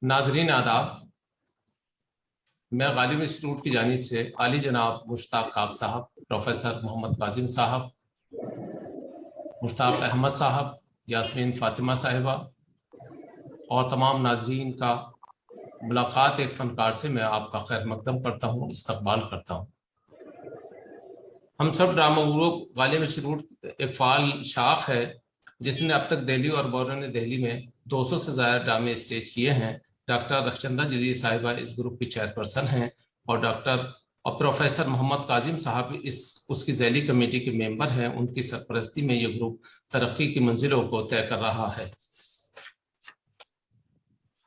नाजरीन आदाब। मैं गालिब इंस्टीट्यूट की जानिब से आली जनाब मुश्ताक काक साहब, प्रोफेसर मोहम्मद काजिम साहब, मुश्ताक अहमद साहब, यास्मीन फातिमा साहिबा और तमाम नाजरीन का मुलाकात एक फ़नकार से मैं आपका खैर मकदम करता हूँ, इस्तकबाल करता हूँ। हम सब ड्रामा ग्रुप गालिब इंस्टीट्यूट एक फ़ाल शाख है जिसने अब तक दिल्ली और बैरून दिल्ली में 200 से ज़्यादा ड्रामे स्टेज किए हैं। डॉक्टर रखचंदा जलील साहिबा इस ग्रुप की चेयरपर्सन हैं और प्रोफेसर मोहम्मद काजिम साहब उसकी ज़ैली कमेटी के मेंबर हैं। उनकी सरपरस्ती में ये ग्रुप तरक्की की मंजिलों को तय कर रहा है।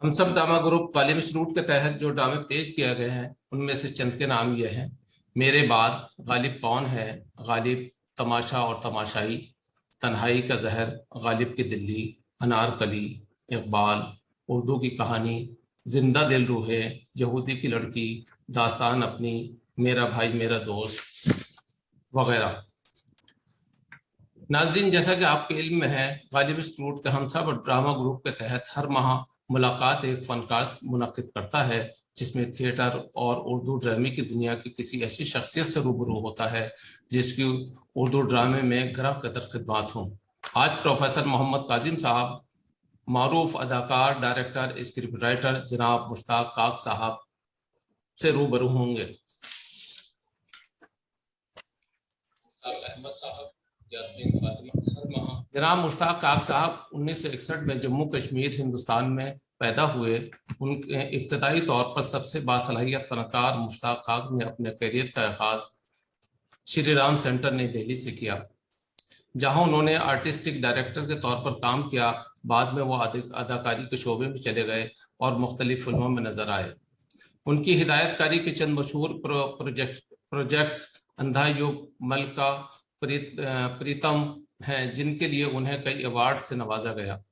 हम सब ड्रामा ग्रुप गालिब इंस्टीट्यूट के तहत जो ड्रामे पेश किए गए हैं उनमें से चंद के नाम ये हैं: मेरे बाद, गालिब कौन है, गालिब, तमाशा और तमाशाई, तन्हाई का जहर, गालिब की दिल्ली, अनारकली, इकबाल, उर्दू की कहानी, जिंदा दिल रूहे, यहूदी की लड़की, दास्तान अपनी, मेरा भाई मेरा दोस्त वगैरह। नाजरीन, जैसा कि आपके इल्म में है, गालिब इंस्टीट्यूट के हम सब ड्रामा ग्रुप के तहत हर माह मुलाकात एक फनकार मुनक्किद करता है जिसमें थिएटर और उर्दू ड्रामे की दुनिया की किसी ऐसी शख्सियत से रूबरू होता है जिसकी उर्दू ड्रामे में गरह कदर खिदमात हों। आज प्रोफेसर मोहम्मद काजिम साहब मारूफ अदाकार, डायरेक्टर, स्क्रिप्ट राइटर जनाब मुश्ताक काक साहब से रूबरू होंगे। जनाब मुश्ताक काक साहब 1961 में जम्मू कश्मीर हिंदुस्तान में पैदा हुए। उनके इब्तदाई तौर पर सबसे बासलाहियत फनकार मुश्ताक काक ने अपने करियर का आगाज श्री राम सेंटर नई दिल्ली से किया, जहां उन्होंने आर्टिस्टिक डायरेक्टर के तौर पर काम किया। बाद में वो अदाकारी के शोबे में चले गए और मुख्तलिफ फिल्मों में नजर आए। उनकी हिदायतकारी के चंद मशहूर प्रोजेक्ट्स अंधा युग, मलका, प्रीतम हैं, जिनके लिए उन्हें कई अवार्ड से नवाजा गया।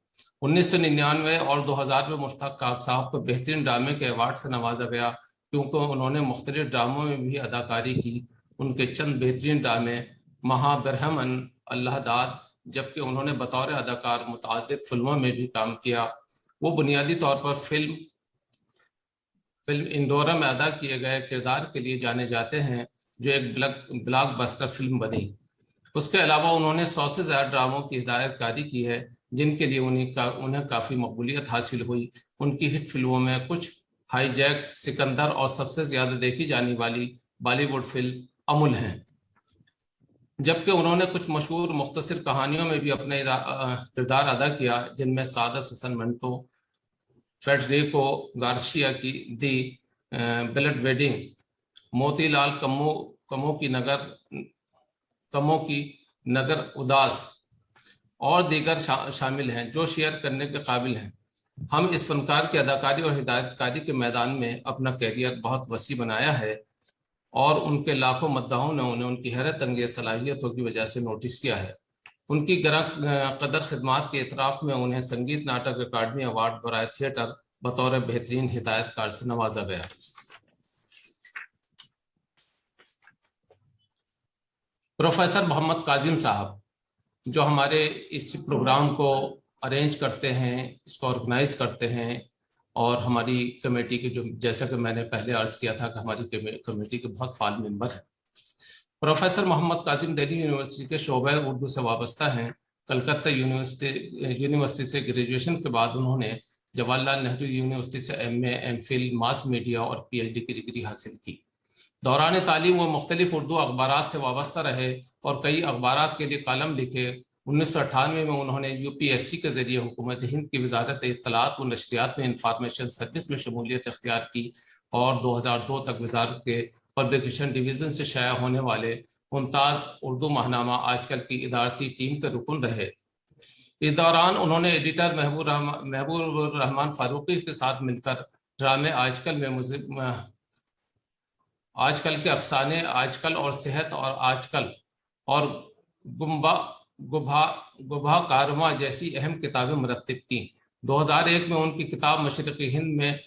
1999 और 2000 में मुश्ताक काक साहब को बेहतरीन ड्रामे के अवार्ड से नवाजा गया क्योंकि उन्होंने मुख्तलिफ ड्रामों में भी अदाकारी की। उनके चंद बेहतरीन ड्रामे महाबरहमन, अल्लाह दाद, जबकि उन्होंने बतौर अदाकार मुतअद्दिद फिल्मों में भी काम किया। वो बुनियादी तौर पर फिल्म इंदौरा में अदा किए गए किरदार के लिए जाने जाते हैं, जो एक ब्लॉकबस्टर फिल्म बनी। उसके अलावा उन्होंने 100 से ज़्यादा ड्रामों की हिदायतकारी की है जिनके लिए उन्हें काफ़ी मकबूलियत हासिल हुई। उनकी हिट फिल्मों में कुछ हाईजैक, सिकंदर और सबसे ज़्यादा देखी जाने वाली बॉलीवुड फिल्म अमुल हैं, जबकि उन्होंने कुछ मशहूर मुख्तसर कहानियों में भी अपने किरदार अदा किया, जिनमें सादत हसन मंटो, फेडरिको गार्सिया की दी ब्लड वेडिंग, मोतीलाल कमो की नगर उदास और दीगर शामिल हैं जो शेयर करने के काबिल हैं। हम इस फनकार की अदाकारी और हिदायतकारी के मैदान में अपना कैरियर बहुत वसी बनाया है और उनके लाखों मद्दाहों ने उन्हें उनकी हैरत अंगेज सलाहियतों की वजह से नोटिस किया है। उनकी गरह कदर खिदमात के इतराफ़ में उन्हें संगीत नाटक अकादमी अवार्ड बराए थिएटर बतौर बेहतरीन हिदायतकार से नवाजा गया। प्रोफेसर मोहम्मद काजिम साहब जो हमारे इस प्रोग्राम को अरेंज करते हैं, इसको ऑर्गेनाइज करते हैं और हमारी कमेटी के जो, जैसा कि मैंने पहले अर्ज किया था कि हमारी कमेटी के बहुत फाल मेंबर हैं। प्रोफेसर मोहम्मद काजिम दिल्ली यूनिवर्सिटी के शोबे उर्दू से वाबस्ता हैं। कलकत्ता यूनिवर्सिटी से ग्रेजुएशन के बाद उन्होंने जवाहरलाल नेहरू यूनिवर्सिटी से MA, MPhil, मास मीडिया और PhD की डिग्री हासिल की। दौरान तालीम वो मुख्तलिफ उर्दू अखबारात से वाबस्ता रहे और कई अखबारात के लिए कॉलम लिखे। 1998 में उन्होंने UPSC के जरिए हुकूमत हिंद की वजारत इत्तलात व नशरियात में इंफॉर्मेशन सर्विस में शमूलियत इख्तियार की और 2002 तक वजारत के पब्लिकेशन डिवीज़न से शाया होने वाले मुमताज़ उर्दू माहनामा आजकल की इदारती टीम के रुकन रहे। इस दौरान उन्होंने एडिटर महबूब रहमान फारूकी के साथ मिलकर ड्रामे आजकल के अफसाने, आजकल और सेहत और आजकल और गुभा कारवा जैसी अहम किताबें मुरत्तिब की। 2001 में उनकी किताब मशरिक़ी हिंद में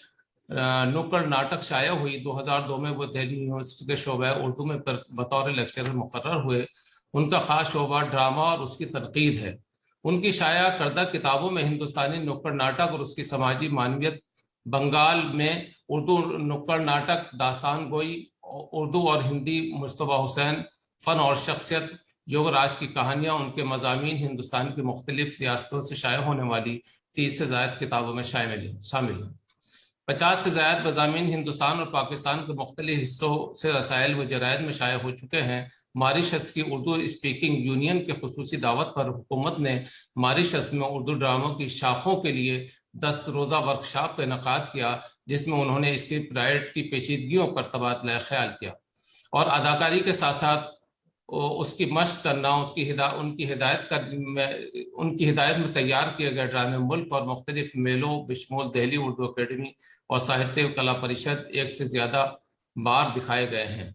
नुक्कड़ नाटक शाया हुई। 2002 में वो दिल्ली यूनिवर्सिटी के शोबा उर्दू में बतौर लेक्चरर मुकर्रर हुए। उनका ख़ास शोबा ड्रामा और उसकी तनकीद है। उनकी शाया करदा किताबों में हिंदुस्तानी नुक्कड़ नाटक और उसकी समाजी मानवियत बंगाल में उर्दू नुक्कड़ नाटक, दास्तान गोई, उर्दू और हिंदी मुस्तफा हुसैन, फ़न और शख्सियत, योगराज की कहानियाँ, उनके मज़ामीन हिंदुस्तान की मुख्तलिफ रियासतों से शाया होने वाली 30 से ज़ायद किताबों में शामिल हैं। 50 से ज़ायद मज़ामीन हिंदुस्तान और पाकिस्तान के मुख्तलिफ हिस्सों से रसायल व जरायद में शाया हो चुके हैं। मॉरिशस की उर्दू स्पीकिंग यूनियन के खुसूसी दावत पर हुकूमत ने मॉरिशस में उर्दू ड्रामों की शाखों के लिए 10 रोज़ा वर्कशॉप का इनेकाद किया, जिसमें उन्होंने स्क्रिप्ट राइट की पेचीदगियों पर तबादला ख्याल किया और अदाकारी के साथ साथ उसकी मश्क करना, उनकी हिदायत में तैयार किए गए ड्रामे मुल्क और मुख्तलिफ मेलों बिशमोल दिल्ली उर्दू अकेडमी और साहित्य कला परिषद 1 से ज़्यादा बार दिखाए गए हैं।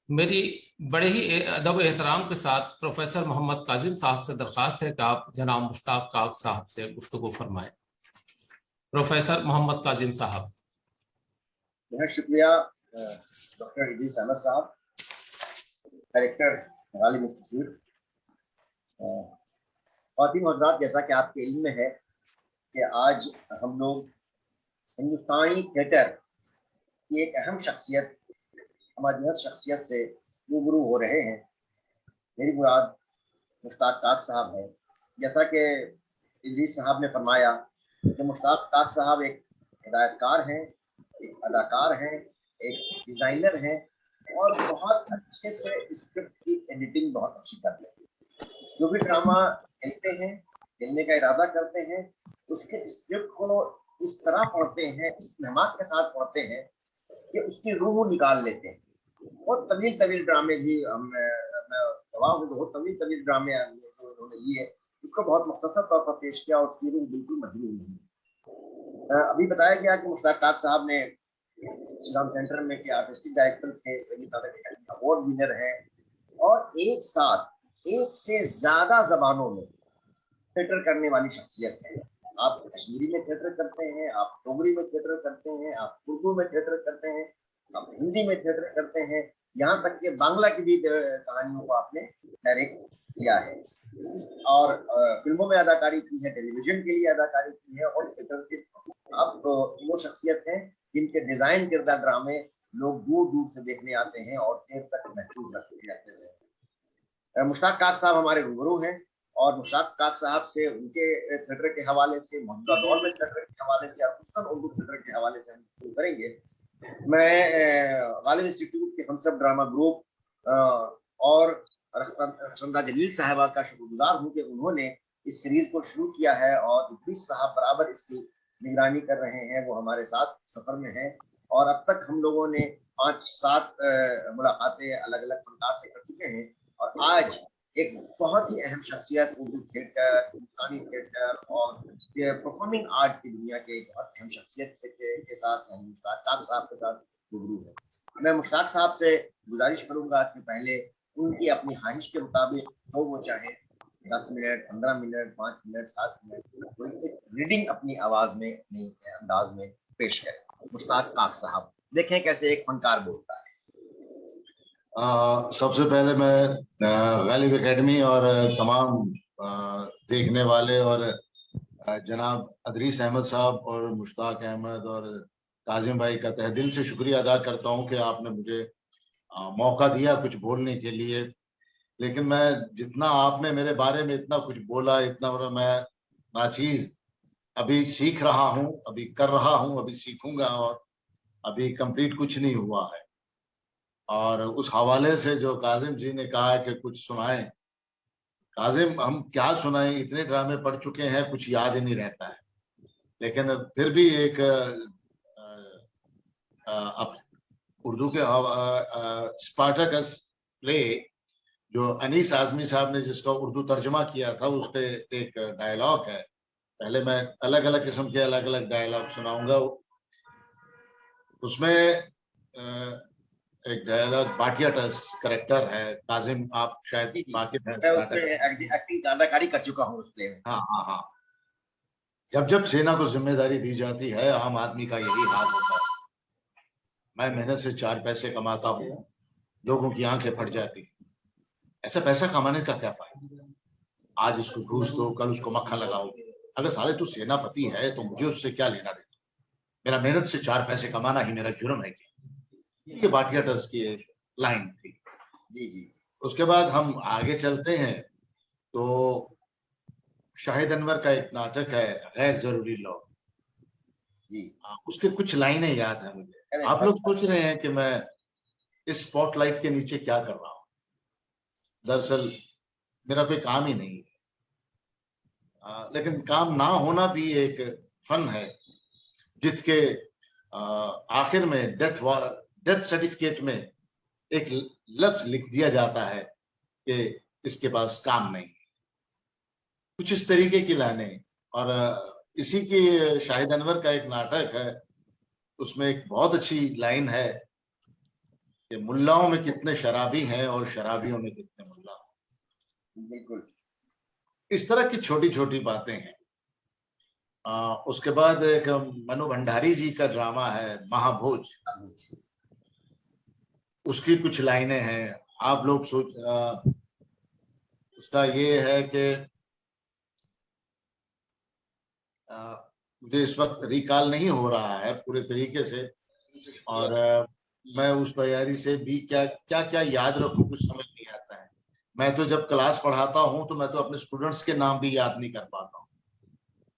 मेरी बड़े ही अदब एहतराम के साथ प्रोफेसर मोहम्मद काजिम साहब से दरख्वास्त है कि आप जनाब मुश्ताक काग साहब से गुफ्तगू फरमाएं। प्रोफेसर मोहम्मद काजिम साहब। बहुत शुक्रिया डॉक्टर इदरीस अहमद साहब, डायरेक्टर गालिब इंस्टीट्यूट। ख़वातीन और हज़रात, जैसा कि आपके इल्म में है कि आज हम लोग हिंदुस्तानी थिएटर की एक अहम शख्सियत, हमारी शख्सियत से रूबरू हो रहे हैं। मेरी मुराद मुश्ताक काग साहब है। जैसा कि इदरीस साहब ने फरमाया कि मुश्ताक काग साहब एक हिदायतकार हैं, एक अदाकार हैं, एक डिज़ाइनर हैं और बहुत अच्छे से स्क्रिप्ट की एडिटिंग बहुत अच्छी करते हैं। जो भी ड्रामा खेलने का इरादा करते हैं, उसके स्क्रिप्ट को इस तरह पढ़ते हैं, इस नमाज के साथ पढ़ते हैं कि उसकी रूह निकाल लेते हैं। बहुत तवील ड्रामे भी मैं गवाह हूँ, बहुत तवील ड्रामे उन्होंने लिए, उसको बहुत मुख्तसर तौर पर पेश किया और उसकी रूह बिल्कुल मजबूत नहीं। अभी बताया गया कि मुश्ताक काग साहब ने शिलांग सेंटर में के आर्टिस्टिक डायरेक्टर थे, अवार्ड विनर हैं और एक साथ 1 से ज्यादा जबानों में थिएटर करने वाली शख्सियत है। आप कश्मीरी में थिएटर करते हैं, आप डोगरी में थिएटर करते हैं, आप उर्दू में थिएटर करते हैं, आप हिंदी में थिएटर करते हैं, यहाँ तक कि बांग्ला की भी कहानियों को आपने डायरेक्ट किया है और फिल्मों में अदाकारी की है, टेलीविजन के लिए अदाकारी की है और थिएटर के आप वो शख्सियत हैं जिनके डिजाइन किरदा ड्रामे लोग दूर दूर से देखने आते हैं और देर तक महफूज रखते हैं। मुश्ताक काग साहब हमारे रूबरू हैं और मुश्ताक काग साहब से उनके थिएटर के हवाले से, मौजूदा दौर में थिएटर के हवाले से और खुसूसन उर्दू थिएटर के हवाले से हम शुरू करेंगे। मैं गालिब इंस्टीट्यूट के हमसब ड्रामा ग्रुप और रखसंदा जलील साहिबा का शुक्रगुजार हूँ कि उन्होंने इस सीरीज को शुरू किया है और इदरीस साहब बराबर इसकी निगरानी कर रहे हैं। वो हमारे साथ सफर में हैं और अब तक हम लोगों ने 5-7 मुलाकातें अलग अलग फनकार से कर चुके हैं और आज एक बहुत ही अहम शख्सियत उर्दू थिएटर, हिंदुस्तानी थिएटर और परफॉर्मिंग आर्ट की दुनिया के एक बहुत अहम शख्सियत के साथ मुश्ताक काग साहब के साथ रूबरू है। मैं मुश्ताक साहब से गुजारिश करूंगा कि पहले उनकी अपनी ख्वाहिश के मुताबिक जो वो चाहे 10 मिनट, 15 मिनट, 5 मिनट, 7 मिनट कोई एक रीडिंग अपनी आवाज में, अपनी अंदाज में पेश करें। मुश्ताक काग साहब, देखें कैसे एक फनकार बोलता है। सबसे पहले मैं गालिब एकेडमी और तमाम देखने वाले और जनाब इदरीस अहमद साहब और मुश्ताक अहमद और काजिम भाई का तहे दिल से शुक्रिया अदा करता हूं कि आपने मुझे मौका दिया कुछ बोलने के लिए। लेकिन मैं जितना आपने मेरे बारे में इतना कुछ बोला, इतना मैं नाचीज अभी सीख रहा हूं, अभी कर रहा हूं, अभी सीखूंगा और अभी कंप्लीट कुछ नहीं हुआ है। और उस हवाले से जो काजिम जी ने कहा कि कुछ सुनाएं, काजिम हम क्या सुनाएं, इतने ड्रामे पढ़ चुके हैं, कुछ याद ही नहीं रहता है। लेकिन फिर भी एक उर्दू के स्पार्टकस प्ले जो अनीस आजमी साहब ने जिसका उर्दू तर्जमा किया था, उसके एक डायलॉग है। पहले मैं अलग अलग किस्म के अलग अलग डायलॉग सुनाऊंगा। उसमें एक डायलॉग बाटिया टस करेक्टर है, काजिम आप शायद वाकिफ हैं, एक्टिंग अदाकारी कर चुका हूं उस प्ले में। हाँ। जब जब सेना को जिम्मेदारी दी जाती है, आम आदमी का यही हाल होता है। मैं मेहनत से 4 पैसे कमाता हूँ, लोगों की आंखें फट जाती। ऐसा पैसा कमाने का क्या फायदा? आज इसको घूस दो, कल उसको मक्खन लगाओ। अगर साले तू सेनापति है तो मुझे उससे क्या लेना देना? मेरा मेहनत से 4 पैसे कमाना ही मेरा जुर्म है क्या? ये भाटिया ट्रस्ट की एक लाइन थी। जी जी उसके बाद हम आगे चलते हैं तो शाहिद अनवर का एक नाटक है गैर जरूरी लोग, जी। उसके कुछ लाइनें याद है मुझे। अरे आप बहुत लोग सोच रहे हैं कि मैं इस स्पॉटलाइट के नीचे क्या कर रहा हूँ, दरअसल मेरा कोई काम ही नहीं है। लेकिन काम ना होना भी एक फन है, जिसके आखिर में डेथ सर्टिफिकेट में एक लफ्ज लिख दिया जाता है कि इसके पास काम नहीं। कुछ इस तरीके की लाइनें। और इसी की शाहिद अनवर का एक नाटक है, उसमें एक बहुत अच्छी लाइन है कि मुल्लाओं में कितने शराबी हैं और शराबियों में कितने मुल्ला। बिल्कुल। इस तरह की छोटी छोटी बातें हैं। उसके बाद एक मनु भंडारी जी का ड्रामा है महाभोज, उसकी कुछ लाइनें हैं। आप लोग सोच उसका ये है कि मुझे इस वक्त रिकॉल नहीं हो रहा है पूरे तरीके से, और मैं उस तैयारी से भी क्या क्या क्या याद रखूं कुछ समझ नहीं आता है। मैं तो जब क्लास पढ़ाता हूं तो मैं तो अपने स्टूडेंट्स के नाम भी याद नहीं कर पाता हूं,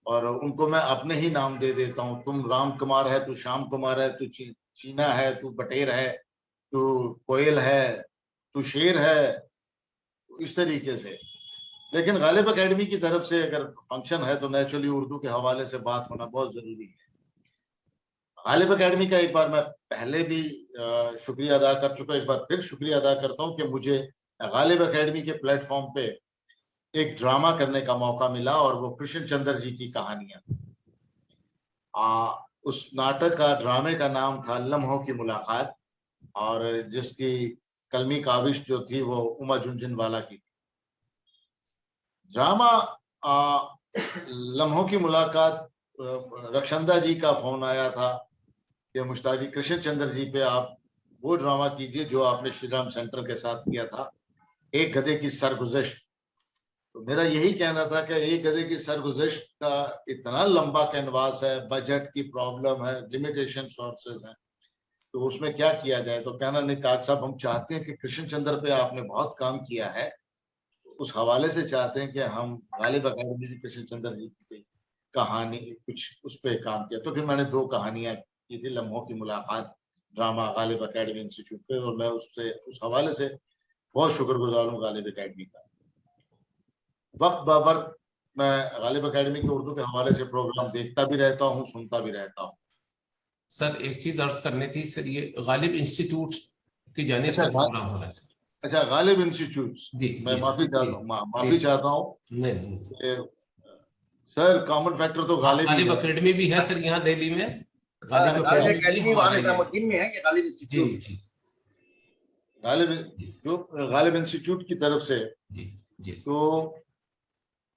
और उनको मैं अपने ही नाम दे देता हूं। तुम राम कुमार है, तू श्याम कुमार है, तू चीना है, तू बटेर है, तू कोयल है, तू शेर है, इस तरीके से। लेकिन गालिब एकेडमी की तरफ से अगर फंक्शन है तो नेचुरली उर्दू के हवाले से बात होना बहुत जरूरी है। गालिब एकेडमी का एक बार मैं पहले भी शुक्रिया अदा कर चुका, एक बार फिर शुक्रिया अदा करता हूं कि मुझे गालिब एकेडमी के प्लेटफॉर्म पे एक ड्रामा करने का मौका मिला, और वो कृष्ण चंद्र जी की कहानियां। उस नाटक का ड्रामे का नाम था लम्हों की मुलाकात, और जिसकी कलमी काविश जो थी वो उमा झुनझुनवाला की थी। ड्रामा लम्हों की मुलाकात, रक्षंदा जी का फोन आया था कि मुश्ताक जी, कृष्ण चंद्र जी पे आप वो ड्रामा कीजिए जो आपने श्री राम सेंटर के साथ किया था, एक गधे की सरगुज़श्त। तो मेरा यही कहना था कि एक गधे की सरगुज़श्त का इतना लंबा कैनवास है, बजट की प्रॉब्लम है, लिमिटेशन सोर्सेज हैं, तो उसमें क्या किया जाए। तो कहना नहीं काक साहब, हम चाहते हैं कि कृष्ण चंद्र पे आपने बहुत काम किया है, उस हवाले से चाहते हैं कि हम गालिब एकेडमी की कृष्ण चंद्र जी की कहानी कुछ उस पर काम किया। तो फिर मैंने 2 कहानियां की थी, लम्हों की मुलाकात ड्रामा गालिब एकेडमी इंस्टीट्यूट पे, और मैं उससे उस हवाले से बहुत शुक्रगुजार हूँ गालिब एकेडमी का। वक्त ब वक्त मैं गालिब एकेडमी के उर्दू के हवाले से प्रोग्राम देखता भी रहता हूँ, सुनता भी रहता हूँ। सर एक चीज अर्ज करनी थी सर, ये गालिब इंस्टीट्यूट की जानिब से अच्छा प्रोग्राम हो रहा है सर। अच्छा, गालिब इंस्टीट्यूट, जी मैं जी माफी चाहता हूँ, माफी चाहता हूँ। नहीं सर कॉमन फैक्टर तो गालिब ही गालिब है। एकेडमी भी है सर यहाँ दिल्ली में, गालिब गालिब एकेडमी भी एकेडमी वहाँ हमारे निजामुद्दीन में है, ये गालिब जी इंस्टीट्यूट। जी गालिब जो गालिब इंस्टीट्यूट की तरफ से। जी जी तो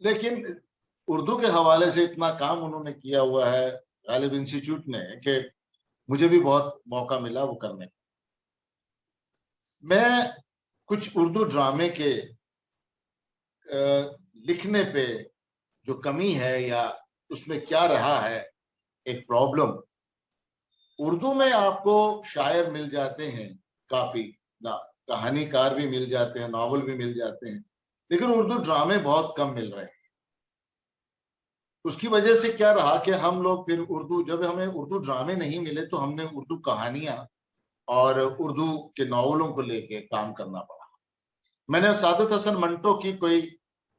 लेकिन उर्दू के हवाले से इतना काम उन्होंने किया हुआ है गालिब इंस्टीट्यूट ने कि मुझे भी बहुत मौका मिला वो करने का। मैं कुछ उर्दू ड्रामे के लिखने पे जो कमी है या उसमें क्या रहा है एक प्रॉब्लम, उर्दू में आपको शायर मिल जाते हैं काफी, ना कहानीकार भी मिल जाते हैं, नॉवल भी मिल जाते हैं, लेकिन उर्दू ड्रामे बहुत कम मिल रहे हैं। उसकी वजह से क्या रहा कि हम लोग फिर उर्दू, जब हमें उर्दू ड्रामे नहीं मिले तो हमने उर्दू कहानियां और उर्दू के नॉवलों को लेके काम करना पड़ा। मैंने सादत हसन मंटो की कोई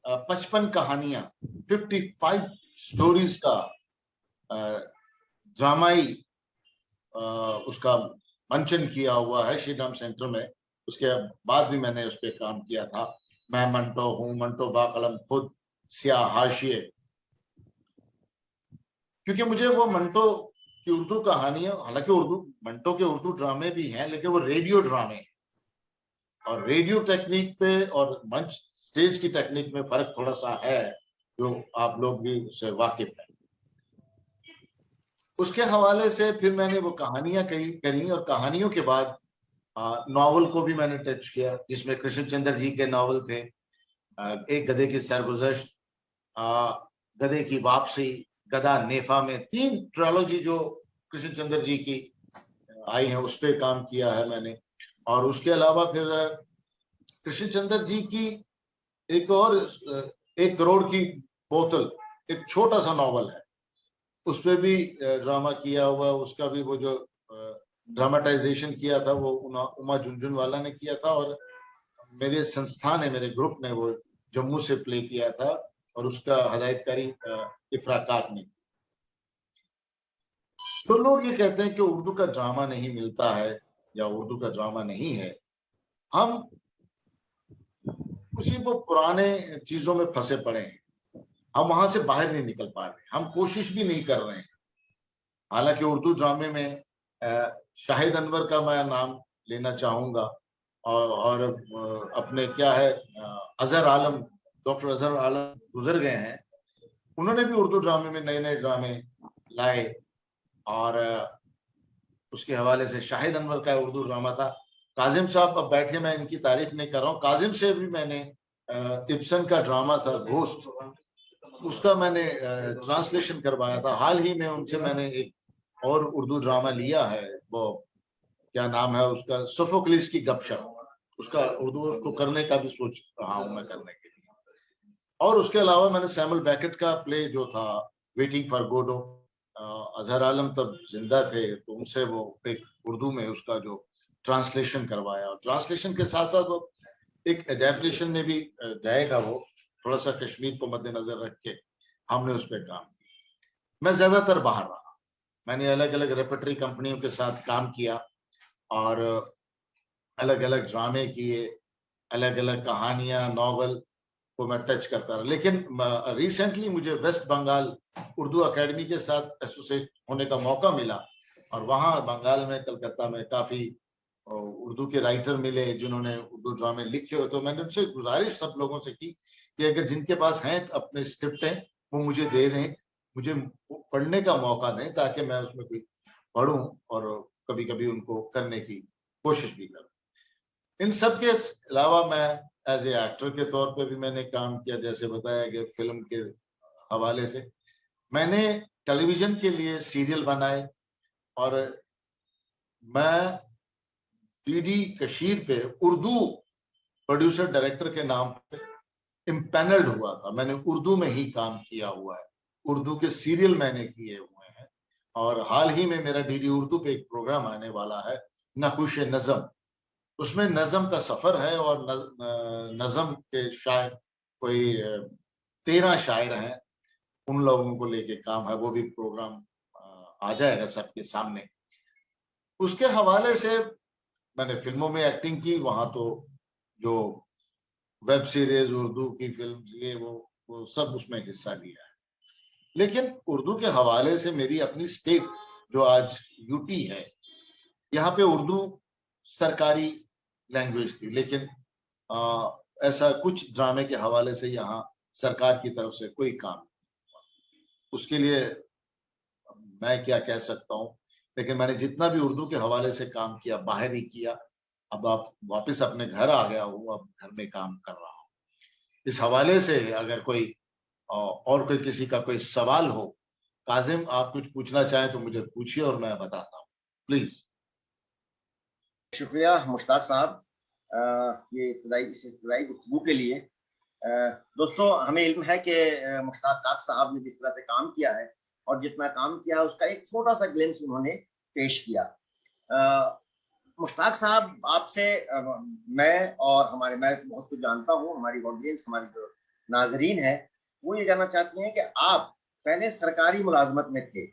55 कहानियां, 55 स्टोरीज का ड्रामाई उसका मंचन किया हुआ है श्री राम सेंटर में। उसके बाद भी मैंने उस पर काम किया था। मैं मंटो हूँ, मंटो बाकलम खुद, स्याह हाशिए, क्योंकि मुझे वो मंटो की उर्दू कहानियां, हालांकि उर्दू मंटो के उर्दू ड्रामे भी हैं लेकिन वो रेडियो ड्रामे हैं, और रेडियो टेक्निक पे और मंच स्टेज की टेक्निक में फर्क थोड़ा सा है, जो आप लोग भी उससे वाकिफ हैं। उसके हवाले से फिर मैंने वो कहानियां करी, और कहानियों के बाद नॉवल को भी मैंने टच किया, जिसमें कृष्ण चंद्र जी के नॉवल थे, एक गधे की सरगुज़श्त, गधे की वापसी, गधा नेफा में 3 ट्रायोलॉजी जो कृष्ण चंद्र जी की आई हैं, उस पर काम किया है मैंने। और उसके अलावा फिर कृष्ण चंद्र जी की एक और 1 करोड़ की बोतल, एक छोटा सा नॉवल है, उस पर भी ड्रामा किया हुआ। उसका भी वो जो ड्रामाटाइजेशन किया था वो उमा झुनझुनवाला ने किया था, और मेरे संस्था ने, मेरे ग्रुप ने वो जम्मू से प्ले किया था, और उसका हदायतकारी इफ्राकात ने। तो लोग ये कहते हैं कि उर्दू का ड्रामा नहीं मिलता है या उर्दू का ड्रामा नहीं है। हम उसी वो पुराने चीजों में फंसे पड़े हैं, हम वहां से बाहर नहीं निकल पा रहे, हम कोशिश भी नहीं कर रहे हैं। हालांकि उर्दू ड्रामे में शाहिद अनवर का मैं नाम लेना चाहूंगा, और अपने क्या है अजहर आलम, डॉक्टर अजहर आलम गुजर गए हैं, उन्होंने भी उर्दू ड्रामे में नए नए ड्रामे लाए। और उसके हवाले से शाहिद अनवर का उर्दू ड्रामा था। काजिम साहब, अब बैठे, मैं इनकी तारीफ नहीं कर रहा हूँ, काजिम से भी मैंने इब्सन का ड्रामा था घोस्ट, उसका मैंने ट्रांसलेशन करवाया था। हाल ही में उनसे मैंने एक और उर्दू ड्रामा लिया है, वो क्या नाम है उसका, सोफोक्लिस की गपशप, उसका उर्दू उसको करने का भी सोच रहा हूं मैं करने के लिए। और उसके अलावा मैंने सैमुअल बैकेट का प्ले जो था वेटिंग फॉर गोडो, अजहर आलम तब जिंदा थे तो उनसे वो एक उर्दू में उसका जो ट्रांसलेशन करवाया, और ट्रांसलेशन के साथ साथ वो एक एडेप्टेशन में भी जाएगा, वो थोड़ा सा कश्मीर को मद्देनजर रख के हमने उस पर काम किया। मैं ज्यादातर बाहर रहा, मैंने अलग अलग रेपर्टरी कंपनियों के साथ काम किया, और अलग अलग ड्रामे किए, अलग अलग कहानियां, नॉवल को मैं टच करता रहा। लेकिन रिसेंटली मुझे वेस्ट बंगाल उर्दू अकेडमी के साथ एसोसिएट होने का मौका मिला, और वहाँ बंगाल में, कलकत्ता में काफी उर्दू के राइटर मिले जिन्होंने उर्दू ड्रामे लिखे हो। तो मैंने उनसे गुजारिश सब लोगों से की कि अगर जिनके पास हैं अपने स्क्रिप्ट हैं वो मुझे दे दें, मुझे पढ़ने का मौका दें, ताकि मैं उसमें कोई पढ़ूं और कभी कभी उनको करने की कोशिश भी करूं। इन सब के अलावा मैं एज ए एक्टर के तौर पे भी मैंने काम किया, जैसे बताया कि फिल्म के हवाले से मैंने टेलीविजन के लिए सीरियल बनाए, और मैं डीडी कशीर पे उर्दू प्रोड्यूसर डायरेक्टर के नाम पे इम्पैनल्ड हुआ था। मैंने उर्दू में ही काम किया हुआ है, उर्दू के सीरियल मैंने किए हुए हैं। और हाल ही में मेरा डीडी उर्दू पे एक प्रोग्राम आने वाला है, नकुश नज़म, उसमें नज़म का सफर है, और नज़म के शायर कोई 13 शायर हैं, उन लोगों को लेके काम है। वो भी प्रोग्राम आ जाएगा सबके सामने। उसके हवाले से मैंने फिल्मों में एक्टिंग की, वहां तो जो वेब सीरीज उर्दू की फिल्म, ये वो सब उसमें हिस्सा लिया है। लेकिन उर्दू के हवाले से मेरी अपनी स्टेट जो आज यूटी है, यहाँ पे उर्दू सरकारी लैंग्वेज थी, लेकिन ऐसा कुछ ड्रामे के हवाले से यहाँ सरकार की तरफ से कोई काम नहीं हुआ। उसके लिए मैं क्या कह सकता हूँ, लेकिन मैंने जितना भी उर्दू के हवाले से काम किया बाहर ही किया। अब आप वापस अपने घर आ गया हूँ, अब घर में काम कर रहा हूँ। इस हवाले से अगर कोई और कोई किसी का कोई सवाल हो, काजिम आप कुछ पूछना चाहें तो मुझे पूछिए और मैं बताता हूँ, प्लीज। शुक्रिया मुश्ताक साहब, ये इब्तिदाई गुफ्तगू के लिए। दोस्तों, हमें इल्म है कि मुश्ताक साहब ने जिस तरह से काम किया है और जितना काम किया है उसका एक छोटा सा ग्लिम्स उन्होंने पेश किया। मुश्ताक साहब, आपसे मैं बहुत कुछ जानता हूँ, हमारी ऑडियंस, हमारी जो नाजरीन है वो ये जानना चाहते हैं कि आप पहले सरकारी मुलाजमत में थे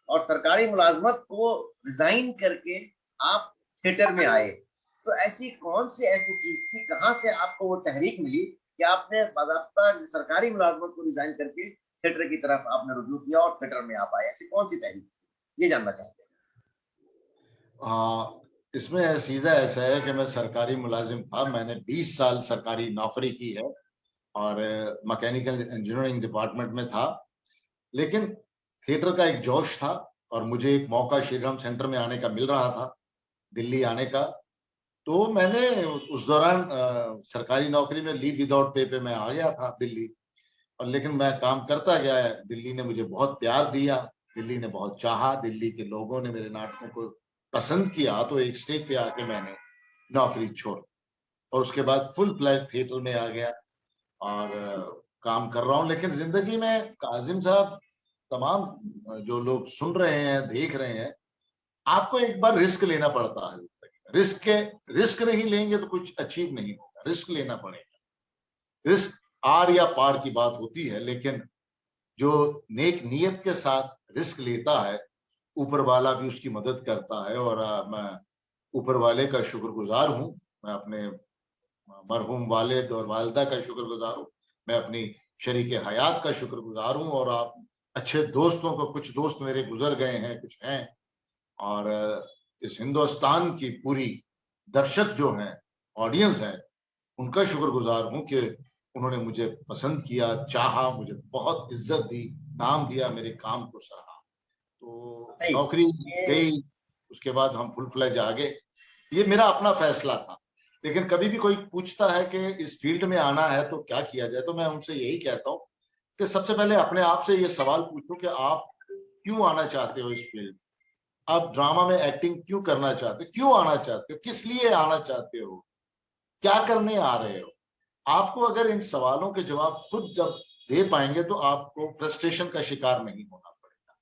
और सरकारी मुलाजमत को रिजाइन करके आप थिएटर में आए, तो ऐसी कौन सी ऐसी चीज थी, कहाँ से आपको वो तहरीक मिली कि आपने बाकायदा सरकारी मुलाजमत को रिजाइन करके थिएटर की तरफ आपने रुजू किया और थिएटर में आप आए? ऐसी कौन सी तहरीक, ये जानना चाहते हैं। इसमें सीधा ऐसा है कि मैं सरकारी मुलाजिम था, मैंने 20 साल सरकारी नौकरी की है और मैकेनिकल इंजीनियरिंग डिपार्टमेंट में था। लेकिन थिएटर का एक जोश था और मुझे एक मौका श्रीराम सेंटर में आने का मिल रहा था, दिल्ली आने का। तो मैंने उस दौरान सरकारी नौकरी में लीव विदाउट पे पे मैं आ गया था दिल्ली, और लेकिन मैं काम करता गया। दिल्ली ने मुझे बहुत प्यार दिया, दिल्ली ने बहुत चाहा, दिल्ली के लोगों ने मेरे नाटकों को पसंद किया, तो एक स्टेज पे आके मैंने नौकरी छोड़ और उसके बाद फुल फ्लैज थिएटर में आ गया और काम कर रहा हूँ। लेकिन जिंदगी में काजिम साहब, तमाम जो लोग सुन रहे हैं, देख रहे हैं, आपको एक बार रिस्क लेना पड़ता है। रिस्क नहीं लेंगे तो कुछ अचीव नहीं होगा, रिस्क लेना पड़ेगा। रिस्क आर या पार की बात होती है, लेकिन जो नेक नियत के साथ रिस्क लेता है, ऊपर वाला भी उसकी मदद करता है। और मैं ऊपर वाले का शुक्रगुजार हूँ। मैं अपने मरहूम वालिद और वालिदा का शुक्रगुजार हूँ, मैं अपनी शरीक हयात का शुक्रगुजार हूँ, और आप अच्छे दोस्तों को, कुछ दोस्त मेरे गुजर गए हैं, कुछ हैं, और इस हिंदुस्तान की पूरी दर्शक जो हैं, ऑडियंस है, उनका शुक्रगुजार हूँ कि उन्होंने मुझे पसंद किया, चाहा, मुझे बहुत इज्जत दी, नाम दिया, मेरे काम को सराहा। तो नौकरी गई, उसके बाद हम फुल फ्लैज आ गए। ये मेरा अपना फैसला था। लेकिन कभी भी कोई पूछता है कि इस फील्ड में आना है तो क्या किया जाए, तो मैं उनसे यही कहता हूँ कि सबसे पहले अपने आप से ये सवाल पूछो कि आप क्यों आना चाहते हो इस फील्ड, आप ड्रामा में एक्टिंग क्यों करना चाहते हो, क्यों आना चाहते हो, किस लिए आना चाहते हो, क्या करने आ रहे हो। आपको अगर इन सवालों के जवाब खुद जब दे पाएंगे तो आपको फ्रस्ट्रेशन का शिकार नहीं होना पड़ेगा।